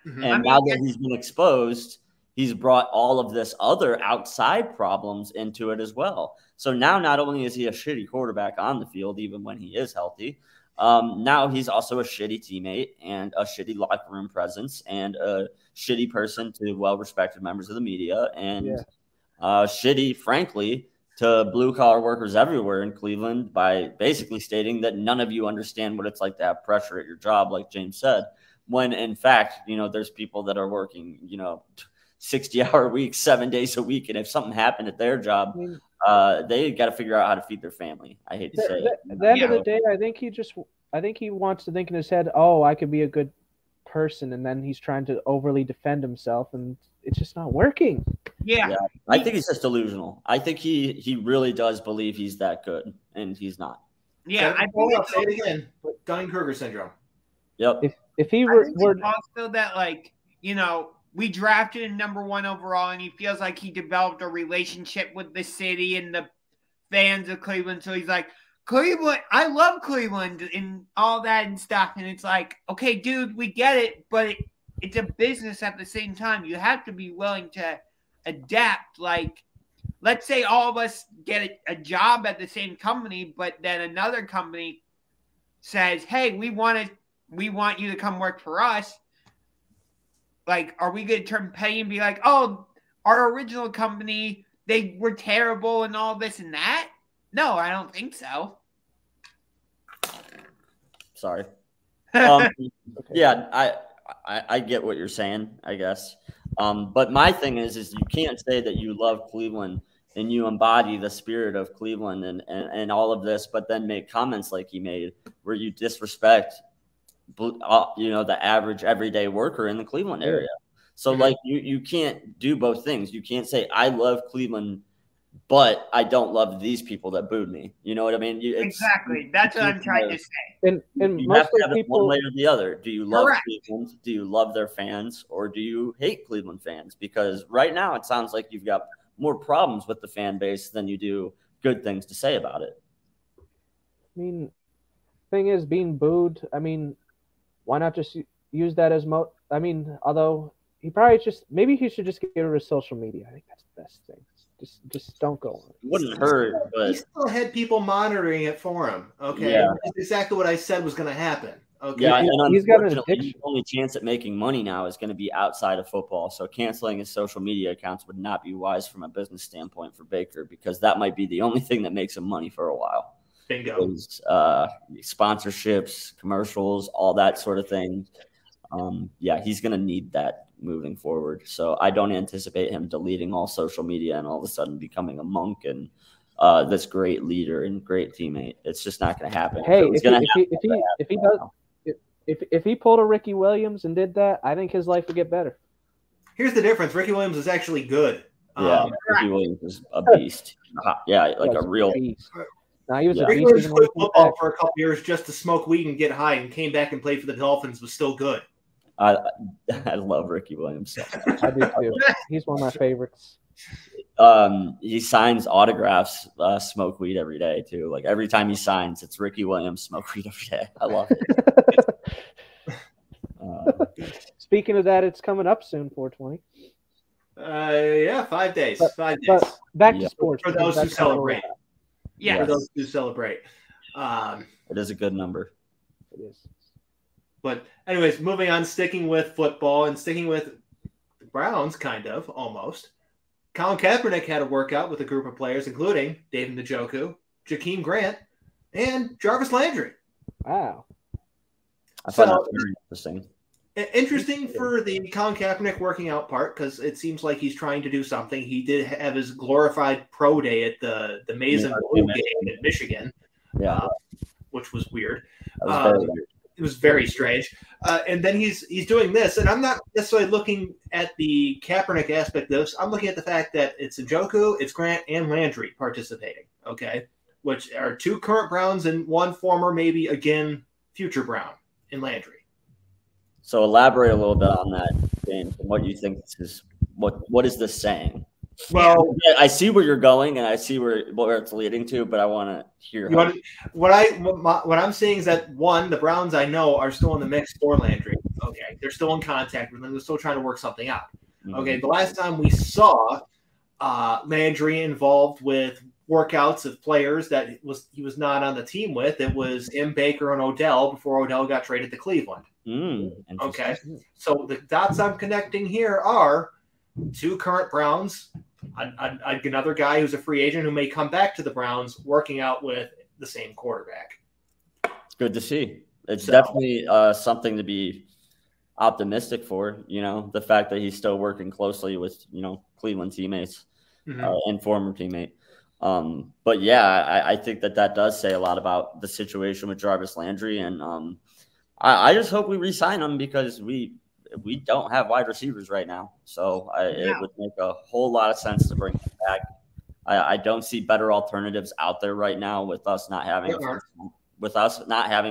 Mm-hmm. And now that he's been exposed, he's brought all of this other outside problems into it as well. So now not only is he a shitty quarterback on the field, even when he is healthy, now he's also a shitty teammate and a shitty locker room presence and a shitty person to well-respected members of the media and shitty, frankly, to blue-collar workers everywhere in Cleveland by basically stating that none of you understand what it's like to have pressure at your job, like James said, when, in fact, there's people that are working, 60-hour weeks, 7 days a week, and if something happened at their job, they got to figure out how to feed their family. I hate to say it. At the end of the day, I think he wants to think in his head, oh, I could be a good person, and then he's trying to overly defend himself, and it's just not working. Yeah. I think he's just delusional. I think he really does believe he's that good, and he's not. Yeah, I'll say it again. Dunning-Kruger syndrome. Yep. If he were also that, like, we drafted him #1 overall, and he feels like he developed a relationship with the city and the fans of Cleveland. So he's like, Cleveland, I love Cleveland and all that and stuff. And it's like, okay, dude, we get it, but it's a business at the same time. You have to be willing to adapt. Like, let's say all of us get a job at the same company, but then another company says, hey, we want you to come work for us. Like, are we going to turn pay and be like, oh, our original company, they were terrible and all this and that? No, I don't think so. Sorry. Okay. Yeah, I get what you're saying, I guess. But my thing is you can't say that you love Cleveland and you embody the spirit of Cleveland and all of this, but then make comments like he made where you disrespect, the average everyday worker in the Cleveland area. So like you can't do both things. You can't say I love Cleveland, but I don't love these people that booed me. You know what I mean? Exactly. That's what I'm trying to say. And you most have to of have the it one people, way or the other. Do you love Correct. Cleveland? Do you love their fans? Or do you hate Cleveland fans? Because right now it sounds like you've got more problems with the fan base than you do good things to say about it. I mean, thing is, being booed, I mean, why not just use that as although he probably maybe he should just get rid of social media. I think that's the best thing. Just don't go on. It wouldn't hurt, but He still had people monitoring it for him. Okay, Yeah. That's exactly what I said was going to happen. Okay, yeah, and He's got an unfortunately, addiction. his only chance at making money now is going to be outside of football. So canceling his social media accounts would not be wise from a business standpoint for Baker, because that might be the only thing that makes him money for a while. bingo. Is, sponsorships, commercials, all that sort of thing. Yeah, he's going to need that moving forward. So I don't anticipate him deleting all social media and all of a sudden becoming a monk and this great leader and great teammate. It's just not going to happen. Hey, if he pulled a Ricky Williams and did that, I think his life would get better. Here's the difference. Ricky Williams is actually good. Yeah, Ricky Williams is a beast. Yeah, like a real beast. Now he was a Ricky beast. Williams even quit when he came football back. for a couple years just to smoke weed and get high, and came back and played for the Dolphins. Was still good. I love Ricky Williams. So. I do too. He's one of my favorites. He signs autographs, smoke weed every day too. Like every time he signs, it's Ricky Williams, smoke weed every day. I love it. Speaking of that, it's coming up soon, 420. Yeah, 5 days. But- 5 days. But back Yeah. to sports. For because those who that's kinda where we're celebrate. at. Yeah. For those who celebrate. It is a good number. It is. But anyways, moving on, sticking with football and sticking with the Browns, kind of, almost. Colin Kaepernick had a workout with a group of players, including David Njoku, Jakeem Grant, and Jarvis Landry. Wow. I find So- that very interesting. Interesting for the Colin Kaepernick working out part, because it seems like he's trying to do something. He did have his glorified pro day at the Maize and Blue game in Michigan, Yeah, which was weird. that was very weird. It was very strange. And then he's doing this, and I'm not necessarily looking at the Kaepernick aspect of this. I'm looking at the fact that it's Njoku, it's Grant, and Landry participating, okay, which are two current Browns and one former, maybe again, future Brown in Landry. So elaborate a little bit on that, James, and what you think this is. What is this saying? Well, Yeah, I see where you're going, and I see where it's leading to, but I want to hear. what I'm seeing is that, one, the Browns I know are still in the mix for Landry. Okay, they're still in contact with him. They're still trying to work something out. Mhm. Okay, the last time we saw Landry involved with workouts of players that he was not on the team with, it was him, Baker, and Odell before Odell got traded to Cleveland. Interesting. Okay, so the dots I'm connecting here are two current Browns, another guy who's a free agent who may come back to the Browns, working out with the same quarterback. It's good to see. It's So- definitely something to be optimistic for. You know, the fact that he's still working closely with Cleveland teammates and former teammate. But yeah, I think that does say a lot about the situation with Jarvis Landry, and I just hope we re-sign him because we don't have wide receivers right now. So it would make a whole lot of sense to bring him back. I don't see better alternatives out there right now with us not having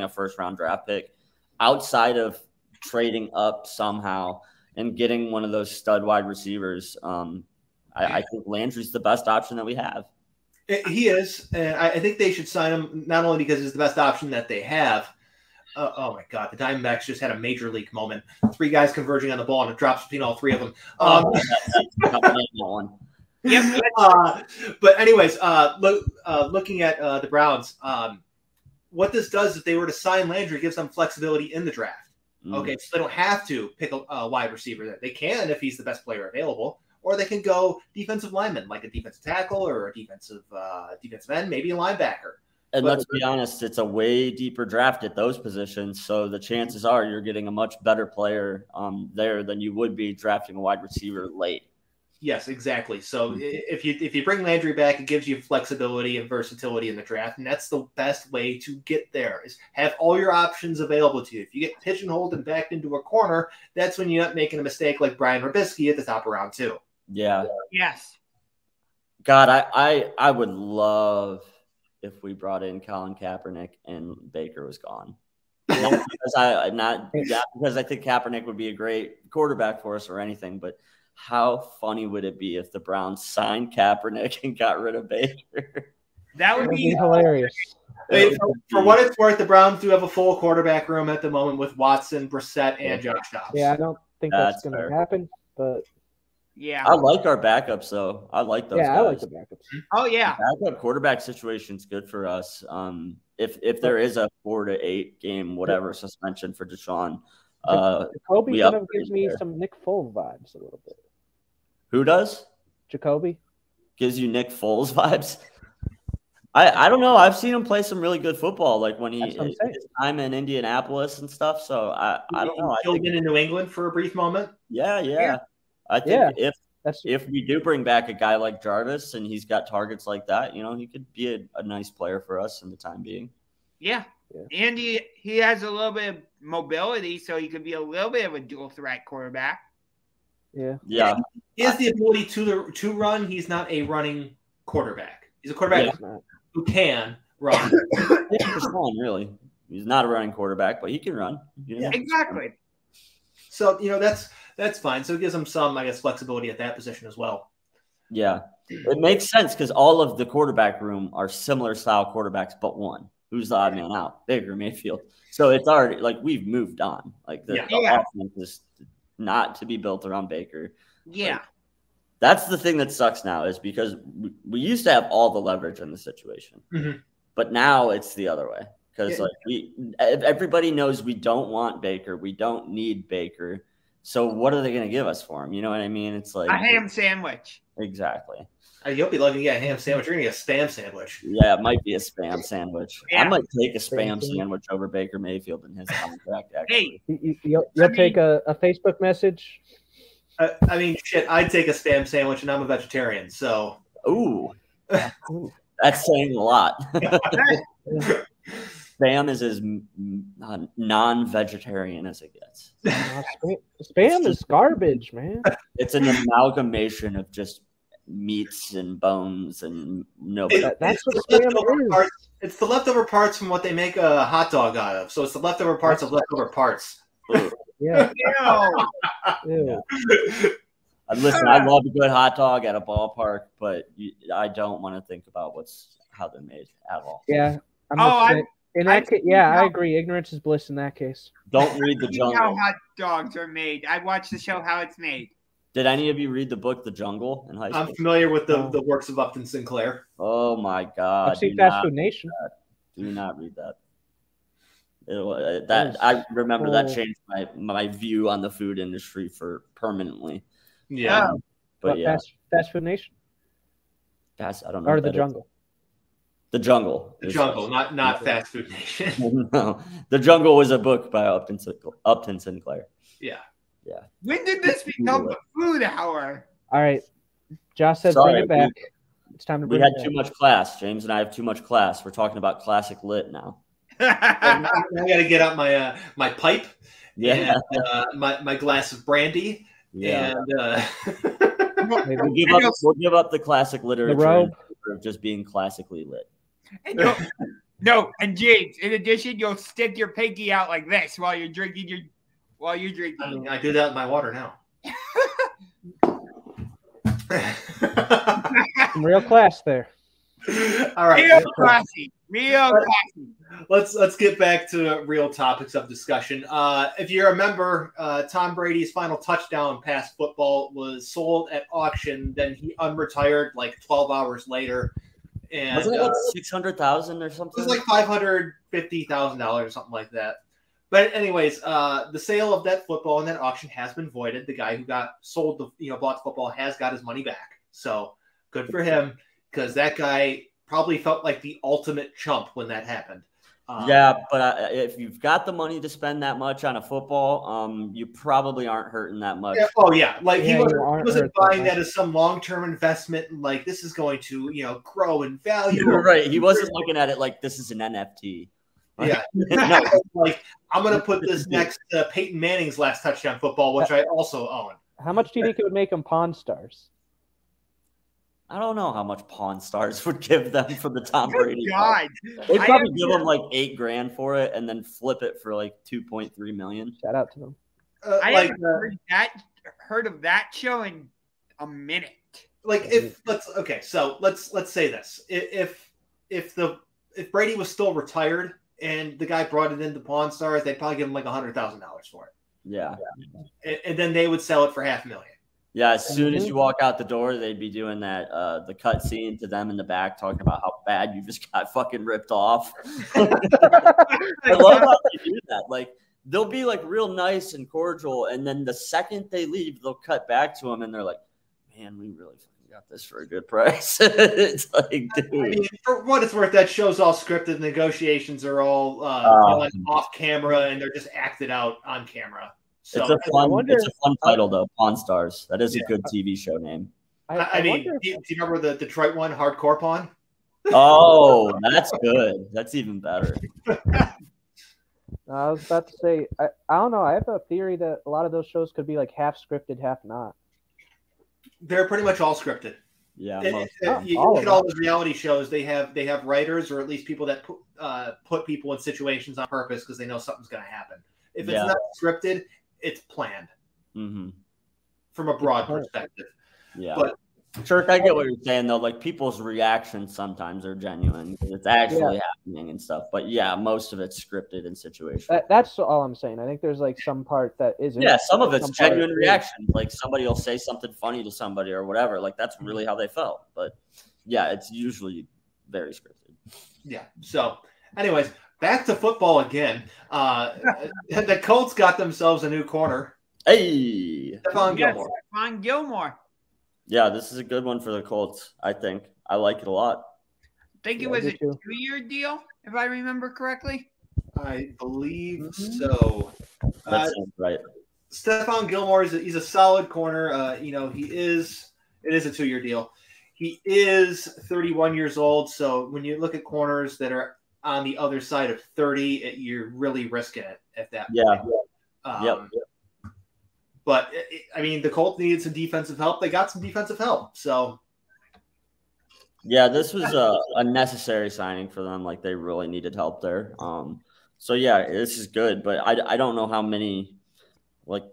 a first round draft pick outside of trading up somehow and getting one of those stud wide receivers. I think Landry's the best option that we have. He is. And I think they should sign him not only because he's the best option that they have, Oh my God, the Diamondbacks just had a major league moment. 3 guys converging on the ball, and it drops between all 3 of them. Yep. But anyways, looking at the Browns, what this does if they were to sign Landry, gives them flexibility in the draft. Okay, so they don't have to pick a wide receiver there. They can if he's the best player available, or they can go defensive lineman, like a defensive tackle or a defensive end, maybe a linebacker. And let's be honest, it's a way deeper draft at those positions. So the chances are you're getting a much better player there than you would be drafting a wide receiver late. Yes, exactly. So if you bring Landry back, it gives you flexibility and versatility in the draft, and that's the best way to get there, is have all your options available to you. If you get pigeonholed and backed into a corner, that's when you end up making a mistake like Brian Robisky at the top of round 2. Yeah. Yes. God, I would love if we brought in Colin Kaepernick and Baker was gone. Not because I think Kaepernick would be a great quarterback for us or anything, but how funny would it be if the Browns signed Kaepernick and got rid of Baker? That would be hilarious. For what it's worth, the Browns do have a full quarterback room at the moment with Watson, Brissett, and Josh Dobbs. Yeah, I don't think that's going to happen, but yeah. I like our backups, though. I like those guys. I like the backups. Oh, yeah. Backup quarterback situation is good for us. If there is a 4 to 8 game, whatever, suspension for Deshaun, Jacoby kind of gives me some Nick Foles vibes a little bit. Who does? Jacoby. Gives you Nick Foles vibes? I don't know. I've seen him play some really good football, like when his time in Indianapolis and stuff. So I don't know. He's been in New England for a brief moment. Yeah. I think if we do bring back a guy like Jarvis and he's got targets like that, he could be a nice player for us in the time being. Yeah. And he has a little bit of mobility, so he could be a little bit of a dual threat quarterback. Yeah. He has the ability to run. He's not a running quarterback. He's a quarterback who can run. Really. He's not a running quarterback, but he can run. Yeah, exactly. So, that's fine. So it gives him some, I guess, flexibility at that position as well. Yeah. It makes sense because all of the quarterback room are similar style quarterbacks, but one. Who's the odd man out? Baker Mayfield. So it's already like we've moved on. Like the offense is not to be built around Baker. Yeah. Like, that's the thing that sucks now is because we used to have all the leverage in the situation, but now it's the other way because everybody knows we don't want Baker. We don't need Baker. So what are they going to give us for him? You know what I mean? It's like a ham sandwich. Exactly. You'll be lucky to get a ham sandwich. You're going to get a spam sandwich. Yeah, it might be a spam sandwich. Yeah. I might take a spam sandwich over Baker Mayfield and his contract, actually. Hey, you'll take a Facebook message? I'd take a spam sandwich, and I'm a vegetarian, so. Ooh. That's saying a lot. Spam is as non-vegetarian as it gets. Spam is garbage, man. It's an amalgamation of just meats and bones and that's what spam is. It's the leftover parts from what they make a hot dog out of. So it's the leftover parts of leftover parts. Yeah. Listen, I love a good hot dog at a ballpark, but I don't want to think about how they're made at all. Yeah. I agree. Ignorance is bliss in that case. Don't read The Jungle. How hot dogs are made. I watched the show How It's Made. Did any of you read the book The Jungle in high school? I'm familiar with the works of Upton Sinclair. Oh my God! I've seen Fast Food Nation. Do not read that. I remember that changed my view on the food industry permanently. Yeah, but Fast Food Nation. I don't know. Or The Jungle. The Jungle. The Jungle, not Fast Food Nation. No, The Jungle was a book by Upton Sinclair. Yeah. Yeah. When did this become the food hour? All right. Josh said bring it back. It's time to bring it back. We had too much class. James and I have too much class. We're talking about classic lit now. I got to get out my pipe. Yeah. And, my glass of brandy. Yeah. And we'll give up the classic literature of just being classically lit. And James, in addition, you'll stick your pinky out like this while you're drinking I do that with my water now. Some real class there. All right. Real classy. Real classy. Let's get back to real topics of discussion. If you remember, Tom Brady's final touchdown pass football was sold at auction. Then he unretired like 12 hours later. And wasn't it like 600,000 or something? It was like $550,000 or something like that. But anyways, the sale of that football in that auction has been voided. The guy who got sold bought the football has got his money back. So good for him, because that guy probably felt like the ultimate chump when that happened. Yeah, but if you've got the money to spend that much on a football, you probably aren't hurting that much. Yeah, oh yeah, like he wasn't buying that as some long-term investment. And like, this is going to grow in value. Right. He wasn't looking at it like this is an NFT. Yeah. No, like, I'm going to put this next to Peyton Manning's last touchdown football, which I also own. How much do you think it would make them Pawn Stars? I don't know how much Pawn Stars would give them for the Tom Brady. God. They'd probably give them like $8,000 for it and then flip it for like $2.3 million. Shout out to them. I haven't heard of that show in a minute. Like, let's say this: if Brady was still retired and the guy brought it into Pawn Stars, they'd probably give him like $100,000 for it. Yeah. And then they would sell it for $500,000. Yeah, as soon as you walk out the door, they'd be doing that, the cut scene to them in the back talking about how bad you just got fucking ripped off. I love how they do that. Like, they'll be like real nice and cordial, and then the second they leave, they'll cut back to them, and they're like, man, we really fucking got this for a good price. It's like, dude. I mean, for what it's worth, that show's all scripted. Negotiations are all off camera, and they're just acted out on camera. So, it's a fun title, though. Pawn Stars. That is a good TV show name. I mean, do you remember the Detroit one, Hardcore Pawn? Oh, that's good. That's even better. I was about to say, I don't know. I have a theory that a lot of those shows could be like half scripted, half not. They're pretty much all scripted. Yeah. You look at all those reality shows, they have writers, or at least people that put people in situations on purpose because they know something's going to happen. If it's not scripted, it's planned from a broad perspective. Yeah. But Shirk, I get what you're saying, though. Like, people's reactions sometimes are genuine because it's actually happening and stuff. But yeah, most of it's scripted in situations. That's all I'm saying. I think there's like some part that isn't. Yeah, some of it's genuine reaction. Like, somebody will say something funny to somebody or whatever. Like, that's really how they felt. But yeah, it's usually very scripted. Yeah. So, anyways, back to football again. The Colts got themselves a new corner. Hey, Stephon Gilmore. Yeah, this is a good one for the Colts, I think. I like it a lot. I think it was a 2-year deal, if I remember correctly. I believe so. That sounds right. Stephon Gilmore, he's a solid corner. It is a 2-year deal. He is 31 years old, so when you look at corners that are on the other side of 30, you're really risking it at that point. But, I mean, the Colts needed some defensive help. They got some defensive help. So, yeah, this was a necessary signing for them. Like, they really needed help there. So, yeah, this is good. But I don't know how many, like,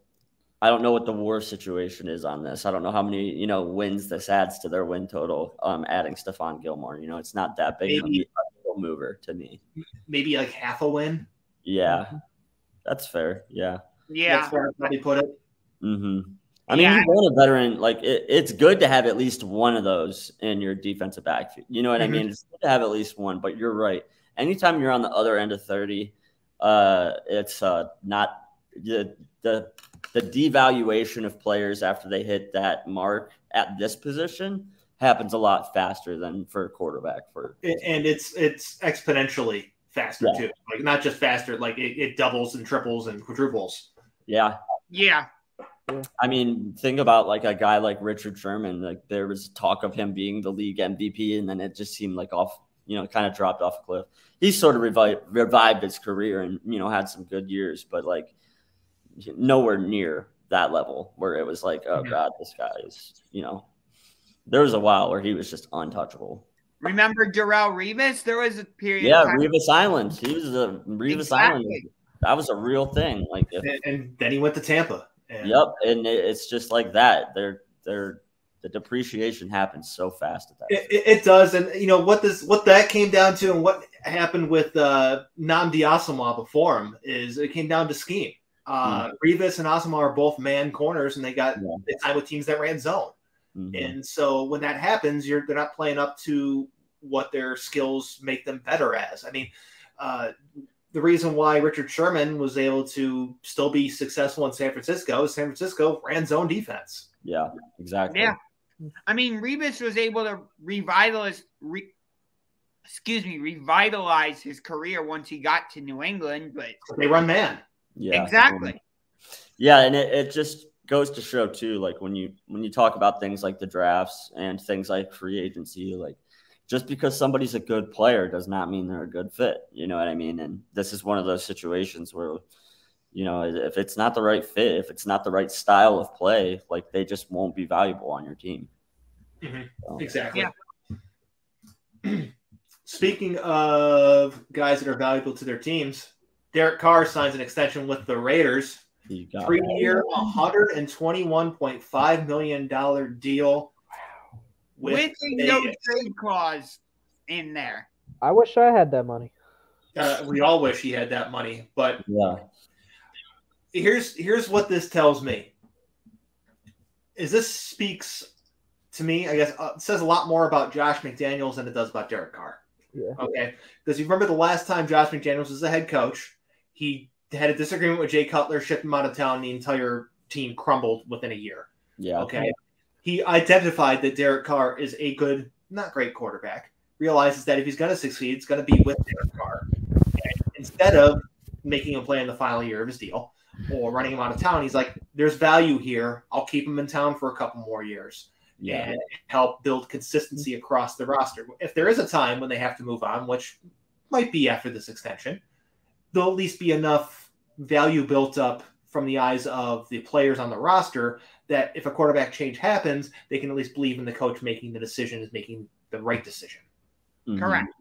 I don't know what the war situation is on this. I don't know how many, wins this adds to their win total, adding Stephon Gilmore. It's not that big of a mover to me. Maybe like half a win? Yeah, that's fair. Yeah. Yeah. That's where they put it. Mm-hmm. I mean, you want a veteran. Like, it's good to have at least one of those in your defensive backfield. You know what I mean? It's good to have at least one, but you're right. Anytime you're on the other end of 30, it's not the devaluation of players after they hit that mark at this position happens a lot faster than for a quarterback. And it's exponentially faster too. Like, not just faster, like it doubles and triples and quadruples. Yeah. Yeah. I mean, think about like a guy like Richard Sherman. Like, there was talk of him being the league MVP, and then it just seemed like kind of dropped off a cliff. He sort of revived his career and, had some good years, but like nowhere near that level where it was like, oh God, this guy is, there was a while where he was just untouchable. Remember Darrelle Revis? There was a period. Yeah, Revis Island. He was a Revis Island. That was a real thing. Like, and then he went to Tampa. Yep, and it's just like that. They're the depreciation happens so fast at that. It does, and what that came down to, and what happened with Namdi Asamoah before him is it came down to scheme. Rivas and Asamoah are both man corners, and they got the time with teams that ran zone. And so when that happens, they're not playing up to what their skills make them better as. I mean, the reason why Richard Sherman was able to still be successful in San Francisco is San Francisco ran zone defense. Yeah, exactly. Yeah. I mean, Rivas was able to revitalize his career once he got to New England, but they run man. Yeah, exactly. Yeah, and it just goes to show too, like when you talk about things like the drafts and things like free agency, like just because somebody's a good player does not mean they're a good fit. You know what I mean? And this is one of those situations where, if it's not the right fit, if it's not the right style of play, like they just won't be valuable on your team. So. Exactly. Yeah. Speaking of guys that are valuable to their teams, Derek Carr signs an extension with the Raiders. 3-year, $121.5 million deal. With a no trade clause in there. I wish I had that money. We all wish he had that money, but here's what this tells me. Is this speaks to me, I guess, it says a lot more about Josh McDaniels than it does about Derek Carr. Yeah. Okay, because you remember the last time Josh McDaniels was the head coach, he had a disagreement with Jay Cutler, shipped him out of town, and the entire team crumbled within a year. Yeah. Okay. He identified that Derek Carr is a good, not great quarterback, realizes that if he's going to succeed, it's going to be with Derek Carr. And instead of making him play in the final year of his deal or running him out of town, he's like, there's value here. I'll keep him in town for a couple more years and help build consistency across the roster. If there is a time when they have to move on, which might be after this extension, there'll at least be enough value built up from the eyes of the players on the roster that if a quarterback change happens, they can at least believe in the coach making the decision is making the right decision. Correct.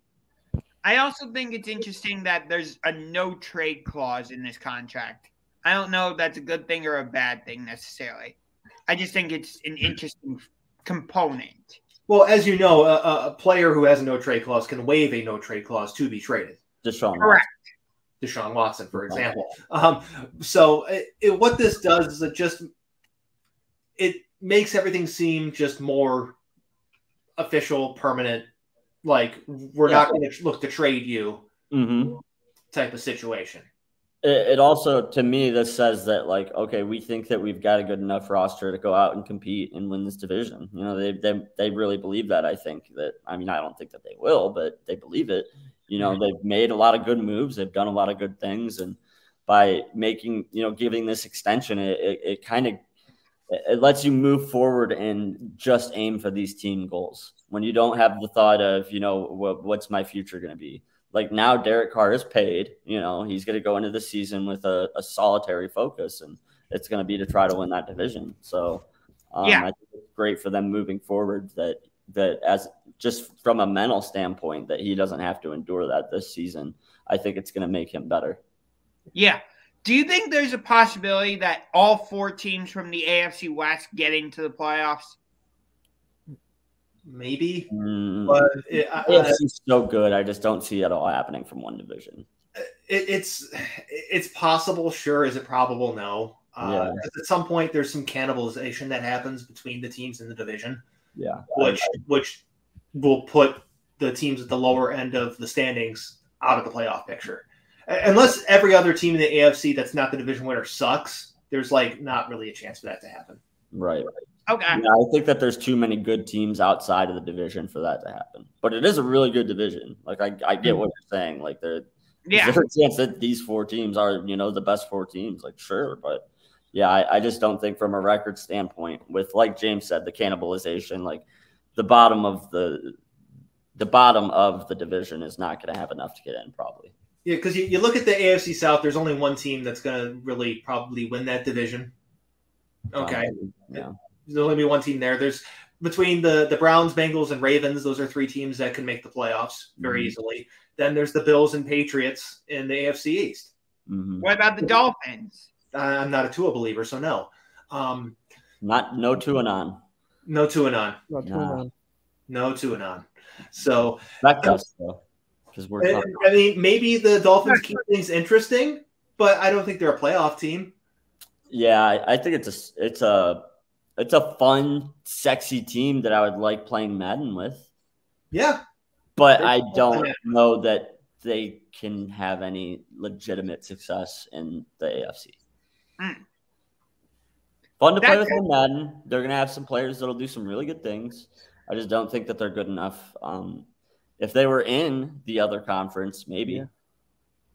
I also think it's interesting that there's a no trade clause in this contract. I don't know if that's a good thing or a bad thing necessarily. I just think it's an interesting component. Well, as you know, a player who has a no trade clause can waive a no trade clause to be traded. Correct. Deshaun Watson, for example. So what this does is it makes everything seem just more official, permanent, like we're not going to look to trade you type of situation. It also, to me, this says that, like, okay, we think that we've got a good enough roster to go out and compete and win this division. They really believe that. I think that, I mean, I don't think that they will, but they believe it. They've made a lot of good moves. They've done a lot of good things. And by making, giving this extension, it kind of, it lets you move forward and just aim for these team goals when you don't have the thought of, what's my future going to be? Like now Derek Carr is paid, he's going to go into the season with a solitary focus, and it's going to be to try to win that division. So I think it's great for them moving forward that as just from a mental standpoint, that he doesn't have to endure that this season. I think it's going to make him better. Yeah. Do you think there's a possibility that all 4 teams from the AFC West get into the playoffs? Maybe, but it's so good. I just don't see it all happening from one division. It's possible, sure. Is it probable? No. At some point, there's some cannibalization that happens between the teams in the division. Yeah, which will put the teams at the lower end of the standings out of the playoff picture. Unless every other team in the AFC that's not the division winner sucks, there's not really a chance for that to happen. Right. Okay. Yeah, I think that there's too many good teams outside of the division for that to happen. But it is a really good division. Like I get what you're saying. Like is there a chance that these 4 teams are, the best 4 teams? Like sure, but yeah, I just don't think from a record standpoint, with like James said, the cannibalization, like the bottom of the division is not going to have enough to get in probably. Yeah, because you look at the AFC South, there's only one team that's going to really probably win that division. Okay. Yeah. There'll only be one team there. There's between the Browns, Bengals, and Ravens. Those are 3 teams that can make the playoffs very easily. Then there's the Bills and Patriots in the AFC East. What about the Dolphins? I'm not a Tua believer, so no. No Tua on. No 2-0. No, 2-0. No 2-0. So Respect us though, because we're. I mean, maybe the Dolphins keep things interesting, but I don't think they're a playoff team. Yeah, I think it's a fun, sexy team that I would like playing Madden with. Yeah, but I don't know that they can have any legitimate success in the AFC. Fun to play with in Madden. They're going to have some players that'll do some really good things. I just don't think that they're good enough. If they were in the other conference, maybe. Yeah.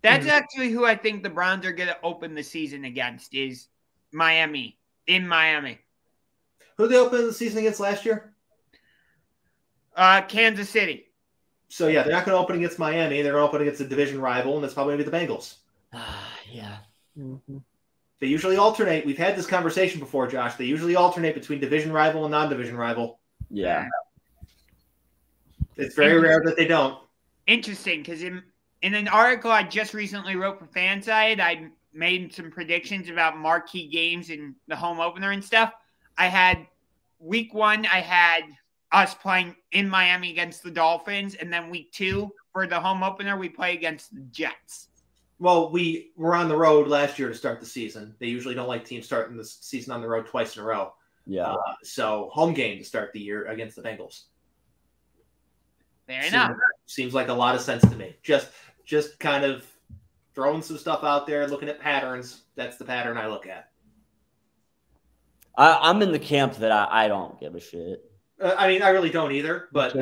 That's actually who I think the Browns are going to open the season against is Miami, in Miami. Who did they open the season against last year? Kansas City. So, yeah, they're not going to open against Miami. They're going to open against a division rival, and that's probably going to be the Bengals. Yeah. Mm-hmm. They usually alternate. We've had this conversation before, Josh. They usually alternate between division rival and non-division rival. Yeah. It's very rare that they don't. Interesting, because in an article I just recently wrote for Fanside, I made some predictions about marquee games in the home opener and stuff. I had week 1, I had us playing in Miami against the Dolphins, and then week 2 for the home opener, we play against the Jets. Well, we were on the road last year to start the season. They usually don't like teams starting the season on the road twice in a row. Yeah. So home game to start the year against the Bengals. Fair enough. Seems like a lot of sense to me. Just kind of throwing some stuff out there, looking at patterns. That's the pattern I look at. I'm in the camp that I don't give a shit. I mean, I really don't either, but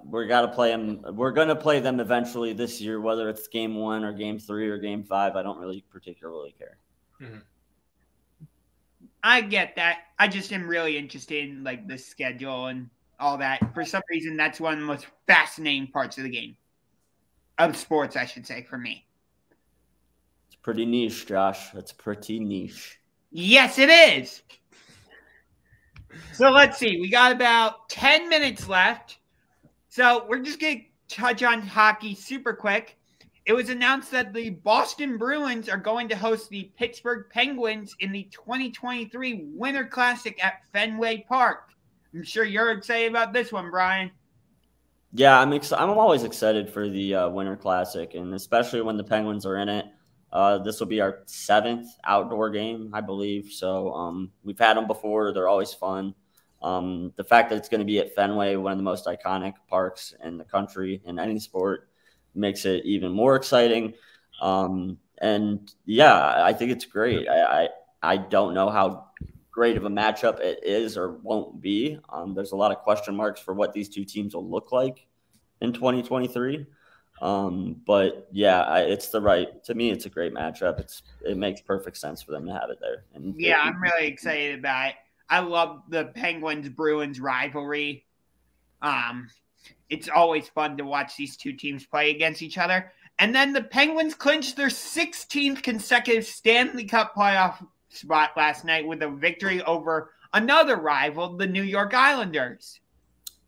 we're got to play them. We're going to play them eventually this year, whether it's game 1 or game 3 or game 5. I don't really particularly care. Mm-hmm. I get that. I just am really interested in like the schedule and all that. For some reason, that's one of the most fascinating parts of the game. Of sports, I should say, for me. It's pretty niche, Josh. It's pretty niche. Yes, it is. So let's see. We got about 10 minutes left. So we're just going to touch on hockey super quick. It was announced that the Boston Bruins are going to host the Pittsburgh Penguins in the 2023 Winter Classic at Fenway Park. I'm sure you're excited about this one, Brian. Yeah, I'm always excited for the Winter Classic, and especially when the Penguins are in it. This will be our 7th outdoor game, I believe. So we've had them before. They're always fun. The fact that it's going to be at Fenway, one of the most iconic parks in the country in any sport, makes it even more exciting. And yeah, I think it's great. I don't know how great of a matchup it is or won't be. There's a lot of question marks for what these two teams will look like in 2023. But yeah, to me, it's a great matchup. It makes perfect sense for them to have it there. And yeah, I'm really excited about it. I love the Penguins-Bruins rivalry. It's always fun to watch these two teams play against each other. And then the Penguins clinched their 16th consecutive Stanley Cup playoff spot last night with a victory over another rival, the New York Islanders.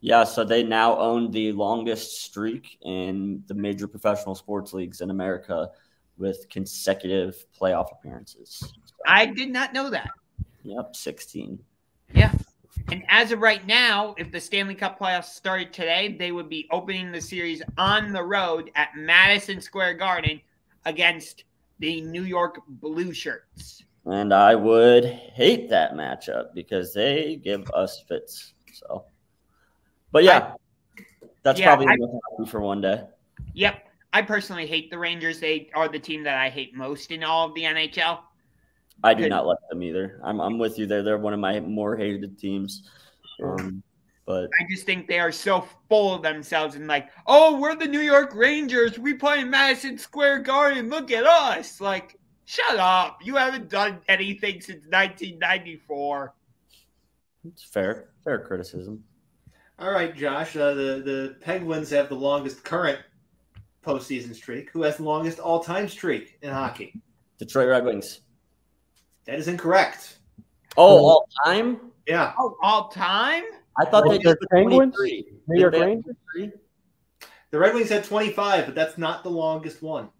Yeah, so they now own the longest streak in the major professional sports leagues in America with consecutive playoff appearances. So, I did not know that. Yep, 16. Yeah. And as of right now, if the Stanley Cup playoffs started today, they would be opening the series on the road at Madison Square Garden against the New York Blue Shirts. And I would hate that matchup because they give us fits. So, but yeah, that's probably enough for one day. Yep. I personally hate the Rangers. They are the team that I hate most in all of the NHL. I do not like them either. I'm with you there. They're one of my more hated teams. But I just think they are so full of themselves and like, oh, we're the New York Rangers. We play in Madison Square Garden. Look at us. Like, shut up. You haven't done anything since 1994. It's fair criticism. All right, Josh. The Penguins have the longest current postseason streak. Who has the longest all-time streak in hockey? Detroit Red Wings. That is incorrect. Oh, all time? Yeah. Oh, all time? I thought they did the Penguins? 23. New York Rangers? The Red Wings had 25, but that's not the longest one.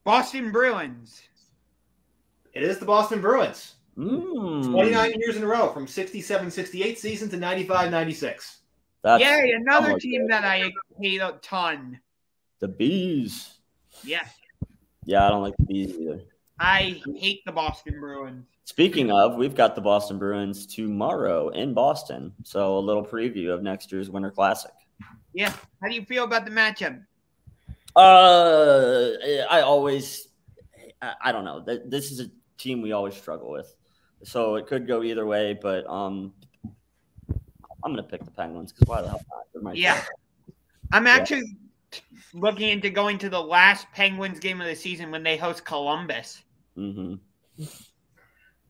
Boston Bruins. It is the Boston Bruins. 29 years in a row, from 67-68 season to 95-96. Yay, another team that I hate a ton. The Bees. Yes. Yeah, I don't like the Bees either. I hate the Boston Bruins. Speaking of, we've got the Boston Bruins tomorrow in Boston. So a little preview of next year's Winter Classic. Yeah. How do you feel about the matchup? I don't know. This is a team we always struggle with. So it could go either way, but I'm going to pick the Penguins because why the hell not? Yeah. I'm actually looking into going to the last Penguins game of the season when they host Columbus. Mm-hmm.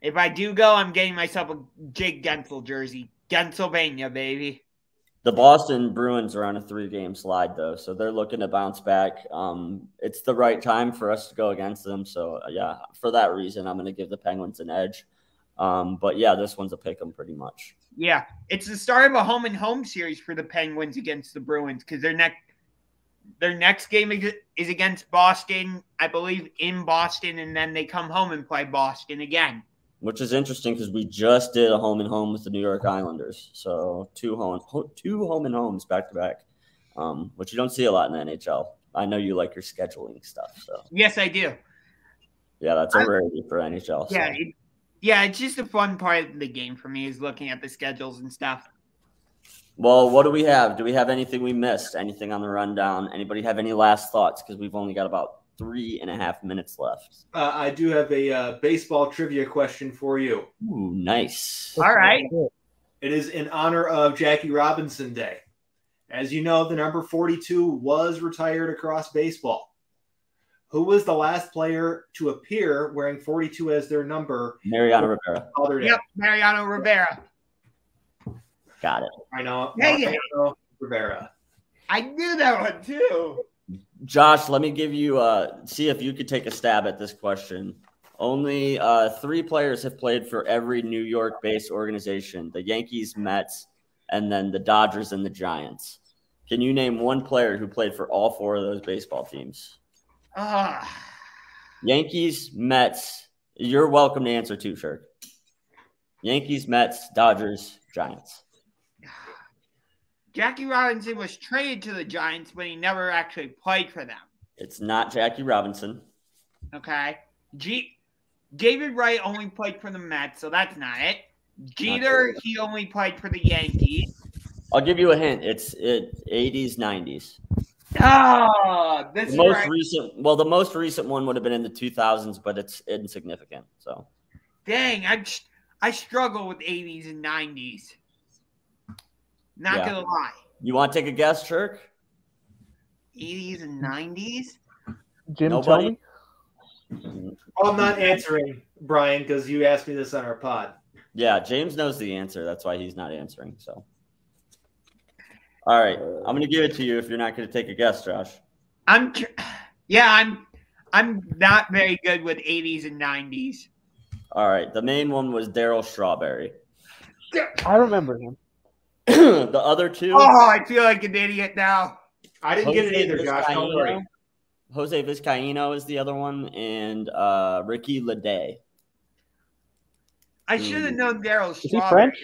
If I do go, I'm getting myself a Jake Gensel jersey. Pennsylvania, baby. The Boston Bruins are on a 3-game slide, though, so they're looking to bounce back. It's the right time for us to go against them. So, yeah, for that reason, I'm going to give the Penguins an edge. But, yeah, this one's a pick 'em pretty much. Yeah, it's the start of a home-and-home series for the Penguins against the Bruins because their next game is against Boston, I believe, in Boston, and then they come home and play Boston again. Which is interesting because we just did a home and home with the New York Islanders. So two home and homes back to back, which you don't see a lot in the NHL. I know you like your scheduling stuff. So yes, I do. Yeah, that's a rarity for NHL. Yeah, so. It's just a fun part of the game for me is looking at the schedules and stuff. Well, what do we have? Do we have anything we missed? Anything on the rundown? Anybody have any last thoughts? Because we've only got about 3.5 minutes left. I do have a baseball trivia question for you. Ooh, nice. All right. It is in honor of Jackie Robinson Day. As you know, the number 42 was retired across baseball. Who was the last player to appear wearing 42 as their number? Mariano Rivera. Yep, Mariano Rivera. Got it. I know. Mariano Rivera. I knew that one too. Josh, let me give you see if you could take a stab at this question. Only 3 players have played for every New York-based organization: the Yankees, Mets, and then the Dodgers and the Giants. Can you name one player who played for all 4 of those baseball teams? Yankees, Mets. You're welcome to answer too, Shirk. Yankees, Mets, Dodgers, Giants. Jackie Robinson was traded to the Giants, but he never actually played for them. It's not Jackie Robinson. Okay. David Wright only played for the Mets, so that's not it. Jeter, he only played for the Yankees. I'll give you a hint. It's 80s, 90s. Oh, this the most recent. Well, the most recent one would have been in the 2000s, but it's insignificant. So, dang, I struggle with 80s and 90s. Not gonna lie. You want to take a guess, Shirk? 80s and 90s? Jim, nobody. I'm not answering, Brian, because you asked me this on our pod. Yeah, James knows the answer. That's why he's not answering. So, all right, I'm going to give it to you if you're not going to take a guess, Josh. I'm not very good with 80s and 90s. All right, the main one was Darryl Strawberry. I remember him. The other 2. Oh, I feel like an idiot now. I didn't get it either, Josh. Don't worry. Jose Vizcaíno is the other one, and Ricky Leday. I should have known Darryl Strawberry. Is he French?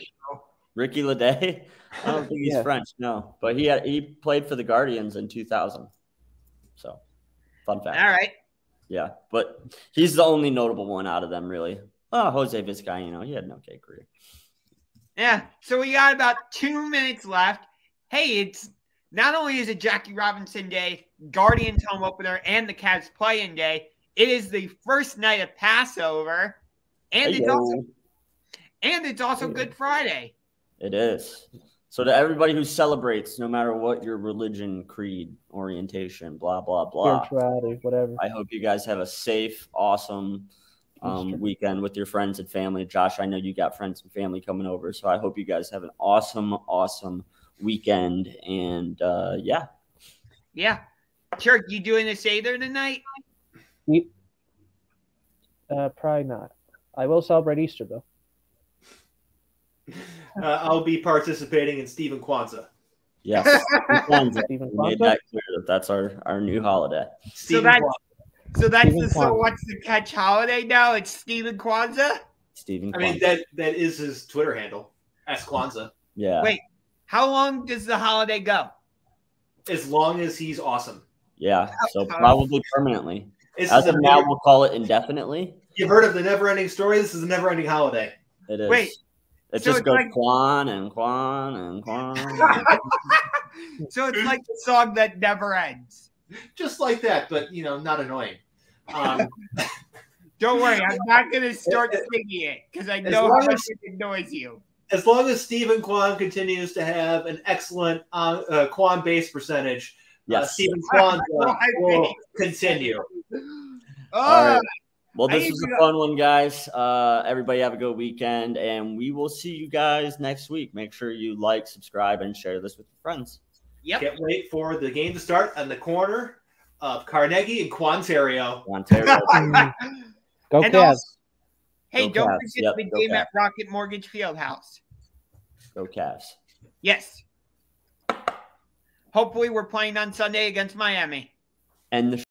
Ricky Leday? I don't think he's French, no. But he played for the Guardians in 2000. So, fun fact. All right. Yeah, but he's the only notable one out of them, really. Oh, Jose Vizcaíno, he had an okay career. Yeah, so we got about 2 minutes left. Hey, it's not only is it Jackie Robinson Day, Guardians home opener, and the Cavs play-in day, it is the first night of Passover, and it's also Good Friday. It is. So to everybody who celebrates, no matter what your religion, creed, orientation, blah, blah, blah. Spirituality, whatever. I hope you guys have a safe, awesome weekend with your friends and family. Josh, I know you got friends and family coming over, so I hope you guys have an awesome, awesome weekend. And yeah. Sure, you doing a Seder tonight? Probably not. I will celebrate Easter though. I'll be participating in Stephen Kwanzaa. Yes, Stephen we made that clear that's our new holiday. So that's the So What's the Catch holiday now? It's Stephen Kwanzaa? Stephen I Kwan. mean, that is his Twitter handle. Ask Kwanzaa. Yeah. Wait, how long does the holiday go? As long as he's awesome. Yeah. So probably permanently. This As is of now, we'll call it indefinitely. You've heard of the never-ending story? This is a never-ending holiday. It is. Wait, It so just it's goes like- Kwan and Kwan and Kwan. So it's like the song that never ends. Just like that, but, not annoying. Don't worry, I'm not going to start singing it because I know how much it annoys you. As long as Stephen Kwan continues to have an excellent Kwan base percentage, Yes. Stephen Kwan will continue. All right. Well, I this was a fun one, guys. Everybody have a good weekend, and we will see you guys next week. Make sure you like, subscribe, and share this with your friends. Yep. Can't wait for the game to start on the corner of Carnegie and Quantario. Ontario. Go And Cavs. also- Hey, Go don't Cavs. forget Yep, the go game Cavs. at Rocket Mortgage Fieldhouse. Go Cavs. Yes. Hopefully we're playing on Sunday against Miami. And the